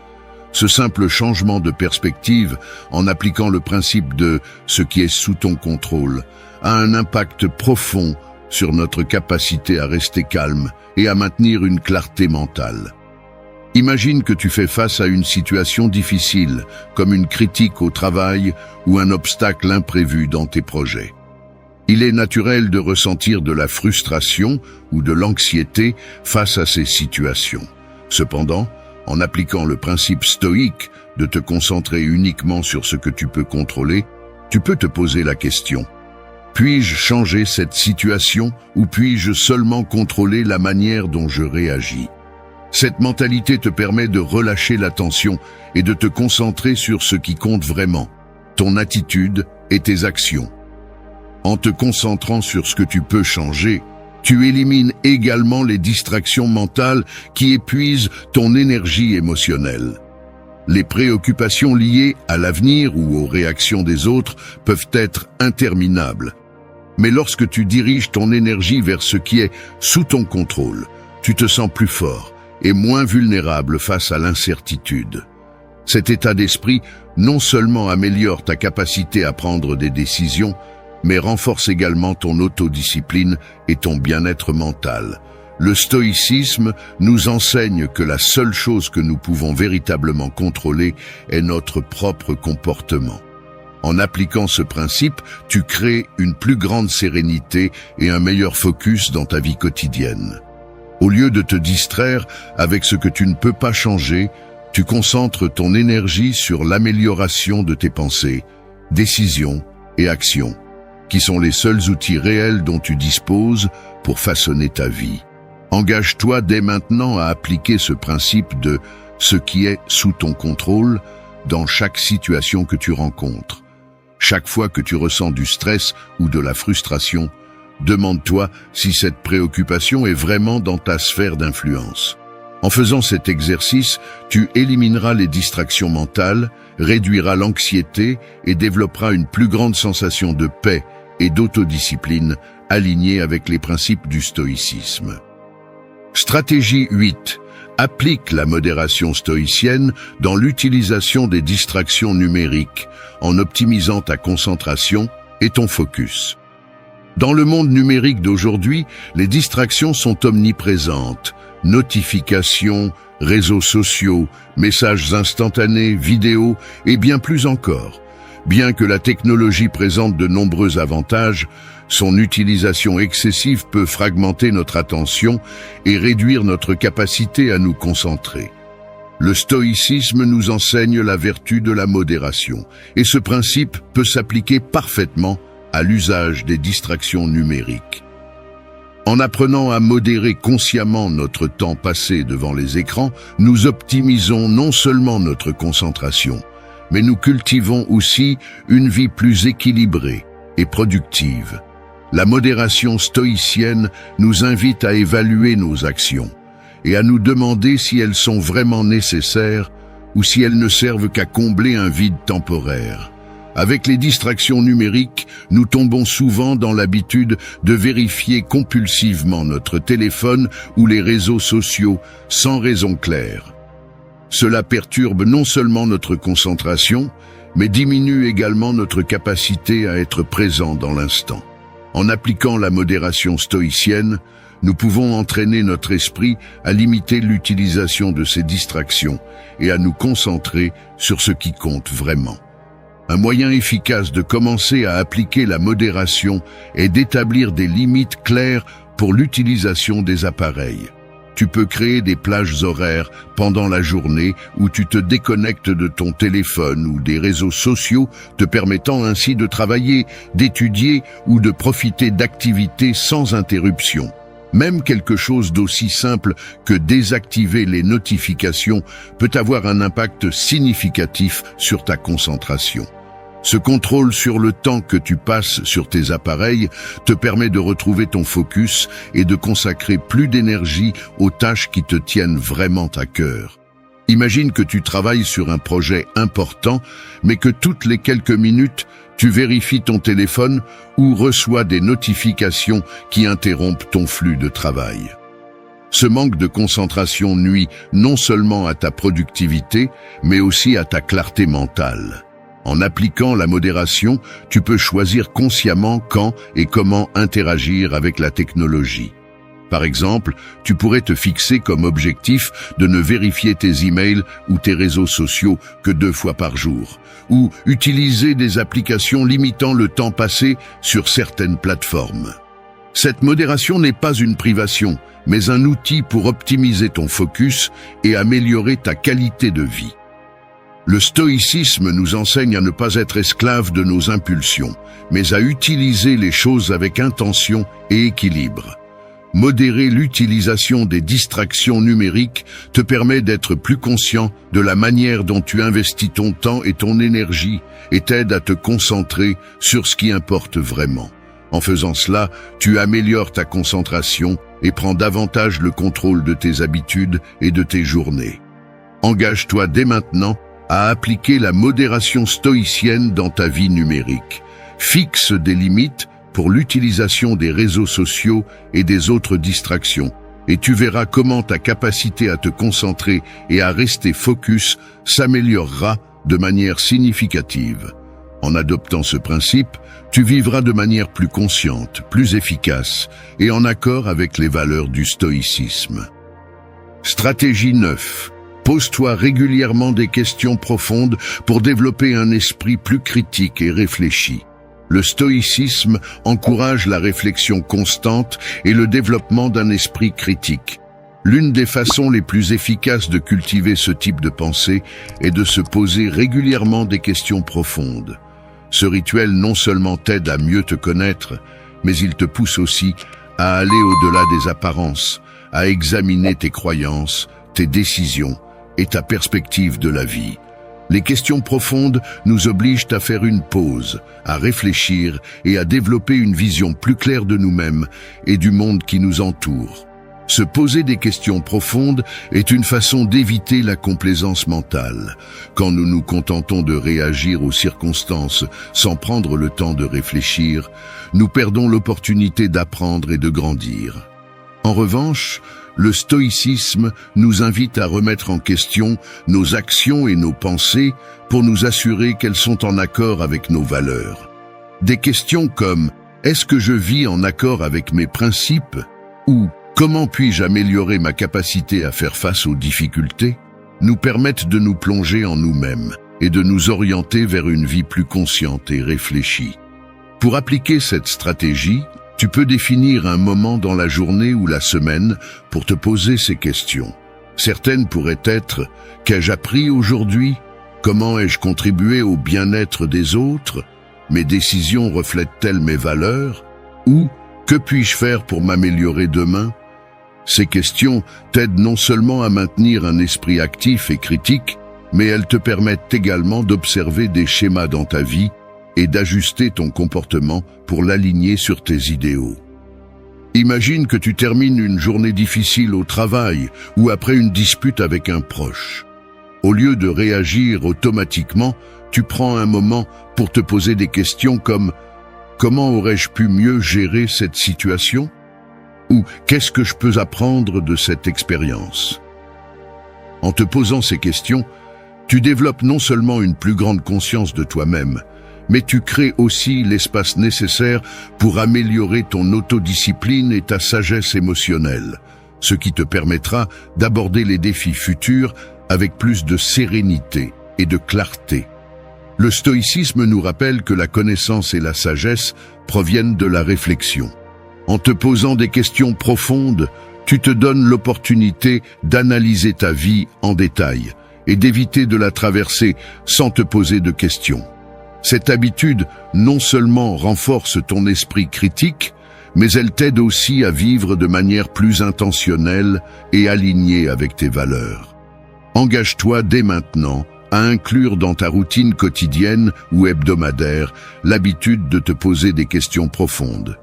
Ce simple changement de perspective, en appliquant le principe de ce qui est sous ton contrôle, a un impact profond sur notre capacité à rester calme et à maintenir une clarté mentale. Imagine que tu fais face à une situation difficile, comme une critique au travail ou un obstacle imprévu dans tes projets. Il est naturel de ressentir de la frustration ou de l'anxiété face à ces situations. Cependant, en appliquant le principe stoïque de te concentrer uniquement sur ce que tu peux contrôler, tu peux te poser la question: puis-je changer cette situation ou puis-je seulement contrôler la manière dont je réagis? Cette mentalité te permet de relâcher la tension et de te concentrer sur ce qui compte vraiment, ton attitude et tes actions. En te concentrant sur ce que tu peux changer, tu élimines également les distractions mentales qui épuisent ton énergie émotionnelle. Les préoccupations liées à l'avenir ou aux réactions des autres peuvent être interminables. Mais lorsque tu diriges ton énergie vers ce qui est sous ton contrôle, tu te sens plus fort et moins vulnérable face à l'incertitude. Cet état d'esprit non seulement améliore ta capacité à prendre des décisions, mais renforce également ton autodiscipline et ton bien-être mental. Le stoïcisme nous enseigne que la seule chose que nous pouvons véritablement contrôler est notre propre comportement. En appliquant ce principe, tu crées une plus grande sérénité et un meilleur focus dans ta vie quotidienne. Au lieu de te distraire avec ce que tu ne peux pas changer, tu concentres ton énergie sur l'amélioration de tes pensées, décisions et actions, qui sont les seuls outils réels dont tu disposes pour façonner ta vie. Engage-toi dès maintenant à appliquer ce principe de ce qui est sous ton contrôle dans chaque situation que tu rencontres. Chaque fois que tu ressens du stress ou de la frustration, demande-toi si cette préoccupation est vraiment dans ta sphère d'influence. En faisant cet exercice, tu élimineras les distractions mentales, réduiras l'anxiété et développeras une plus grande sensation de paix et d'autodiscipline alignée avec les principes du stoïcisme. Stratégie 8. Applique la modération stoïcienne dans l'utilisation des distractions numériques en optimisant ta concentration et ton focus. Dans le monde numérique d'aujourd'hui, les distractions sont omniprésentes. Notifications, réseaux sociaux, messages instantanés, vidéos et bien plus encore. Bien que la technologie présente de nombreux avantages, son utilisation excessive peut fragmenter notre attention et réduire notre capacité à nous concentrer. Le stoïcisme nous enseigne la vertu de la modération, et ce principe peut s'appliquer parfaitement à l'usage des distractions numériques. En apprenant à modérer consciemment notre temps passé devant les écrans, nous optimisons non seulement notre concentration, mais nous cultivons aussi une vie plus équilibrée et productive. La modération stoïcienne nous invite à évaluer nos actions et à nous demander si elles sont vraiment nécessaires ou si elles ne servent qu'à combler un vide temporaire. Avec les distractions numériques, nous tombons souvent dans l'habitude de vérifier compulsivement notre téléphone ou les réseaux sociaux sans raison claire. Cela perturbe non seulement notre concentration, mais diminue également notre capacité à être présent dans l'instant. En appliquant la modération stoïcienne, nous pouvons entraîner notre esprit à limiter l'utilisation de ces distractions et à nous concentrer sur ce qui compte vraiment. Un moyen efficace de commencer à appliquer la modération est d'établir des limites claires pour l'utilisation des appareils. Tu peux créer des plages horaires pendant la journée où tu te déconnectes de ton téléphone ou des réseaux sociaux, te permettant ainsi de travailler, d'étudier ou de profiter d'activités sans interruption. Même quelque chose d'aussi simple que désactiver les notifications peut avoir un impact significatif sur ta concentration. Ce contrôle sur le temps que tu passes sur tes appareils te permet de retrouver ton focus et de consacrer plus d'énergie aux tâches qui te tiennent vraiment à cœur. Imagine que tu travailles sur un projet important, mais que toutes les quelques minutes, tu vérifies ton téléphone ou reçois des notifications qui interrompent ton flux de travail. Ce manque de concentration nuit non seulement à ta productivité, mais aussi à ta clarté mentale. En appliquant la modération, tu peux choisir consciemment quand et comment interagir avec la technologie. Par exemple, tu pourrais te fixer comme objectif de ne vérifier tes emails ou tes réseaux sociaux que 2 fois par jour, ou utiliser des applications limitant le temps passé sur certaines plateformes. Cette modération n'est pas une privation, mais un outil pour optimiser ton focus et améliorer ta qualité de vie. Le stoïcisme nous enseigne à ne pas être esclave de nos impulsions, mais à utiliser les choses avec intention et équilibre. Modérer l'utilisation des distractions numériques te permet d'être plus conscient de la manière dont tu investis ton temps et ton énergie et t'aide à te concentrer sur ce qui importe vraiment. En faisant cela, tu améliores ta concentration et prends davantage le contrôle de tes habitudes et de tes journées. Engage-toi dès maintenant à appliquer la modération stoïcienne dans ta vie numérique. Fixe des limites pour l'utilisation des réseaux sociaux et des autres distractions, et tu verras comment ta capacité à te concentrer et à rester focus s'améliorera de manière significative. En adoptant ce principe, tu vivras de manière plus consciente, plus efficace et en accord avec les valeurs du stoïcisme. Stratégie 9. Pose-toi régulièrement des questions profondes pour développer un esprit plus critique et réfléchi. Le stoïcisme encourage la réflexion constante et le développement d'un esprit critique. L'une des façons les plus efficaces de cultiver ce type de pensée est de se poser régulièrement des questions profondes. Ce rituel non seulement t'aide à mieux te connaître, mais il te pousse aussi à aller au-delà des apparences, à examiner tes croyances, tes décisions et ta perspective de la vie. Les questions profondes nous obligent à faire une pause, à réfléchir et à développer une vision plus claire de nous-mêmes et du monde qui nous entoure. Se poser des questions profondes est une façon d'éviter la complaisance mentale. Quand nous nous contentons de réagir aux circonstances sans prendre le temps de réfléchir, nous perdons l'opportunité d'apprendre et de grandir. En revanche, le stoïcisme nous invite à remettre en question nos actions et nos pensées pour nous assurer qu'elles sont en accord avec nos valeurs. Des questions comme « Est-ce que je vis en accord avec mes principes ?» ou « Comment puis-je améliorer ma capacité à faire face aux difficultés ?» nous permettent de nous plonger en nous-mêmes et de nous orienter vers une vie plus consciente et réfléchie. Pour appliquer cette stratégie, tu peux définir un moment dans la journée ou la semaine pour te poser ces questions. Certaines pourraient être « Qu'ai-je appris aujourd'hui ? Comment ai-je contribué au bien-être des autres ? Mes décisions reflètent-elles mes valeurs ? Ou « Que puis-je faire pour m'améliorer demain ?» Ces questions t'aident non seulement à maintenir un esprit actif et critique, mais elles te permettent également d'observer des schémas dans ta vie et d'ajuster ton comportement pour l'aligner sur tes idéaux. Imagine que tu termines une journée difficile au travail ou après une dispute avec un proche. Au lieu de réagir automatiquement, tu prends un moment pour te poser des questions comme « Comment aurais-je pu mieux gérer cette situation ?» ou « Qu'est-ce que je peux apprendre de cette expérience ?» En te posant ces questions, tu développes non seulement une plus grande conscience de toi-même, mais tu crées aussi l'espace nécessaire pour améliorer ton autodiscipline et ta sagesse émotionnelle, ce qui te permettra d'aborder les défis futurs avec plus de sérénité et de clarté. Le stoïcisme nous rappelle que la connaissance et la sagesse proviennent de la réflexion. En te posant des questions profondes, tu te donnes l'opportunité d'analyser ta vie en détail et d'éviter de la traverser sans te poser de questions. Cette habitude non seulement renforce ton esprit critique, mais elle t'aide aussi à vivre de manière plus intentionnelle et alignée avec tes valeurs. Engage-toi dès maintenant à inclure dans ta routine quotidienne ou hebdomadaire l'habitude de te poser des questions profondes.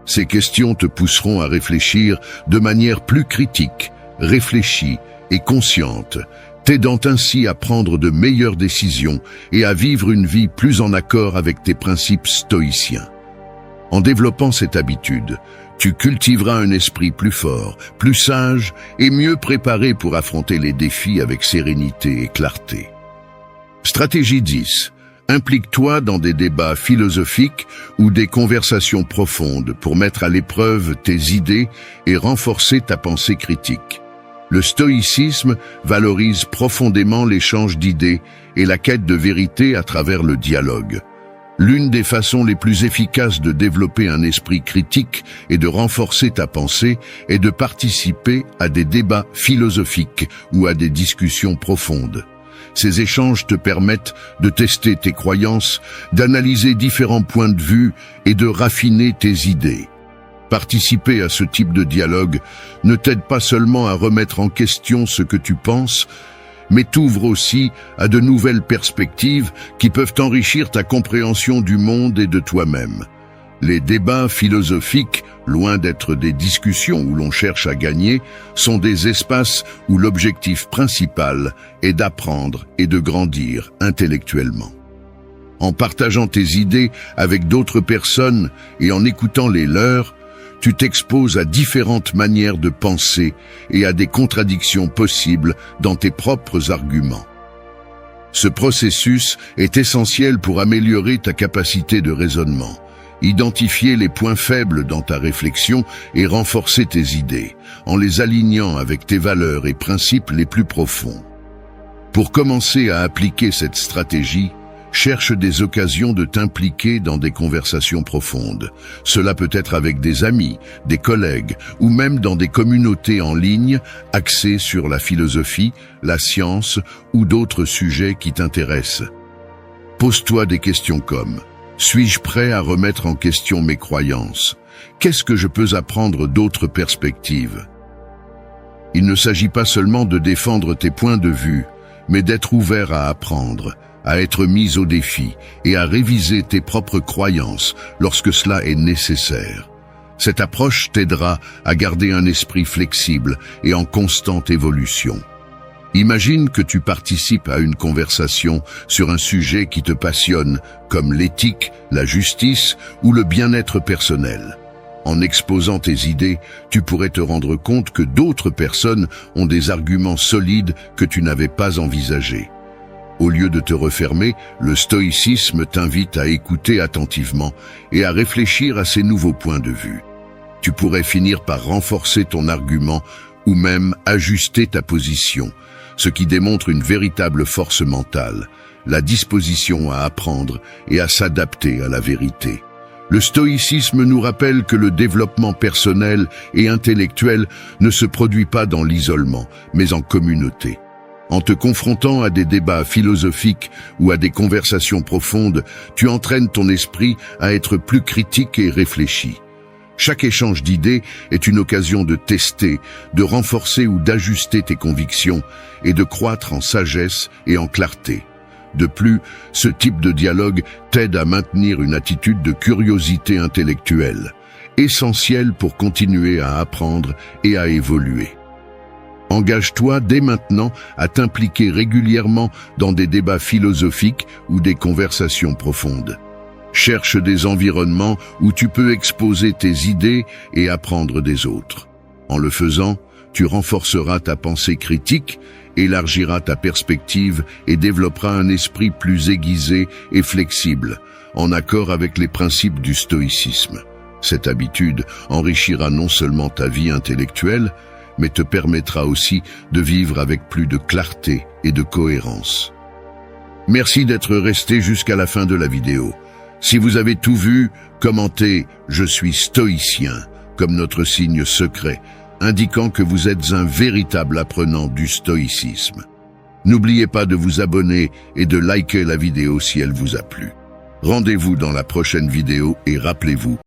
Ces questions te pousseront à réfléchir de manière plus critique, réfléchie et consciente, t'aidant ainsi à prendre de meilleures décisions et à vivre une vie plus en accord avec tes principes stoïciens. En développant cette habitude, tu cultiveras un esprit plus fort, plus sage et mieux préparé pour affronter les défis avec sérénité et clarté. Stratégie 10. Implique-toi dans des débats philosophiques ou des conversations profondes pour mettre à l'épreuve tes idées et renforcer ta pensée critique. Le stoïcisme valorise profondément l'échange d'idées et la quête de vérité à travers le dialogue. L'une des façons les plus efficaces de développer un esprit critique et de renforcer ta pensée est de participer à des débats philosophiques ou à des discussions profondes. Ces échanges te permettent de tester tes croyances, d'analyser différents points de vue et de raffiner tes idées. Participer à ce type de dialogue ne t'aide pas seulement à remettre en question ce que tu penses, mais t'ouvre aussi à de nouvelles perspectives qui peuvent enrichir ta compréhension du monde et de toi-même. Les débats philosophiques, loin d'être des discussions où l'on cherche à gagner, sont des espaces où l'objectif principal est d'apprendre et de grandir intellectuellement. En partageant tes idées avec d'autres personnes et en écoutant les leurs, tu t'exposes à différentes manières de penser et à des contradictions possibles dans tes propres arguments. Ce processus est essentiel pour améliorer ta capacité de raisonnement, identifier les points faibles dans ta réflexion et renforcer tes idées, en les alignant avec tes valeurs et principes les plus profonds. Pour commencer à appliquer cette stratégie, cherche des occasions de t'impliquer dans des conversations profondes. Cela peut être avec des amis, des collègues ou même dans des communautés en ligne axées sur la philosophie, la science ou d'autres sujets qui t'intéressent. Pose-toi des questions comme: suis-je prêt à remettre en question mes croyances? Qu'est-ce que je peux apprendre d'autres perspectives? Il ne s'agit pas seulement de défendre tes points de vue, mais d'être ouvert à apprendre, à être mis au défi et à réviser tes propres croyances lorsque cela est nécessaire. Cette approche t'aidera à garder un esprit flexible et en constante évolution. Imagine que tu participes à une conversation sur un sujet qui te passionne, comme l'éthique, la justice ou le bien-être personnel. En exposant tes idées, tu pourrais te rendre compte que d'autres personnes ont des arguments solides que tu n'avais pas envisagés. Au lieu de te refermer, le stoïcisme t'invite à écouter attentivement et à réfléchir à ces nouveaux points de vue. Tu pourrais finir par renforcer ton argument ou même ajuster ta position, ce qui démontre une véritable force mentale, la disposition à apprendre et à s'adapter à la vérité. Le stoïcisme nous rappelle que le développement personnel et intellectuel ne se produit pas dans l'isolement, mais en communauté. En te confrontant à des débats philosophiques ou à des conversations profondes, tu entraînes ton esprit à être plus critique et réfléchi. Chaque échange d'idées est une occasion de tester, de renforcer ou d'ajuster tes convictions et de croître en sagesse et en clarté. De plus, ce type de dialogue t'aide à maintenir une attitude de curiosité intellectuelle, essentielle pour continuer à apprendre et à évoluer. Engage-toi dès maintenant à t'impliquer régulièrement dans des débats philosophiques ou des conversations profondes. Cherche des environnements où tu peux exposer tes idées et apprendre des autres. En le faisant, tu renforceras ta pensée critique, élargiras ta perspective et développeras un esprit plus aiguisé et flexible, en accord avec les principes du stoïcisme. Cette habitude enrichira non seulement ta vie intellectuelle, mais te permettra aussi de vivre avec plus de clarté et de cohérence. Merci d'être resté jusqu'à la fin de la vidéo. Si vous avez tout vu, commentez « Je suis stoïcien » comme notre signe secret, indiquant que vous êtes un véritable apprenant du stoïcisme. N'oubliez pas de vous abonner et de liker la vidéo si elle vous a plu. Rendez-vous dans la prochaine vidéo et rappelez-vous,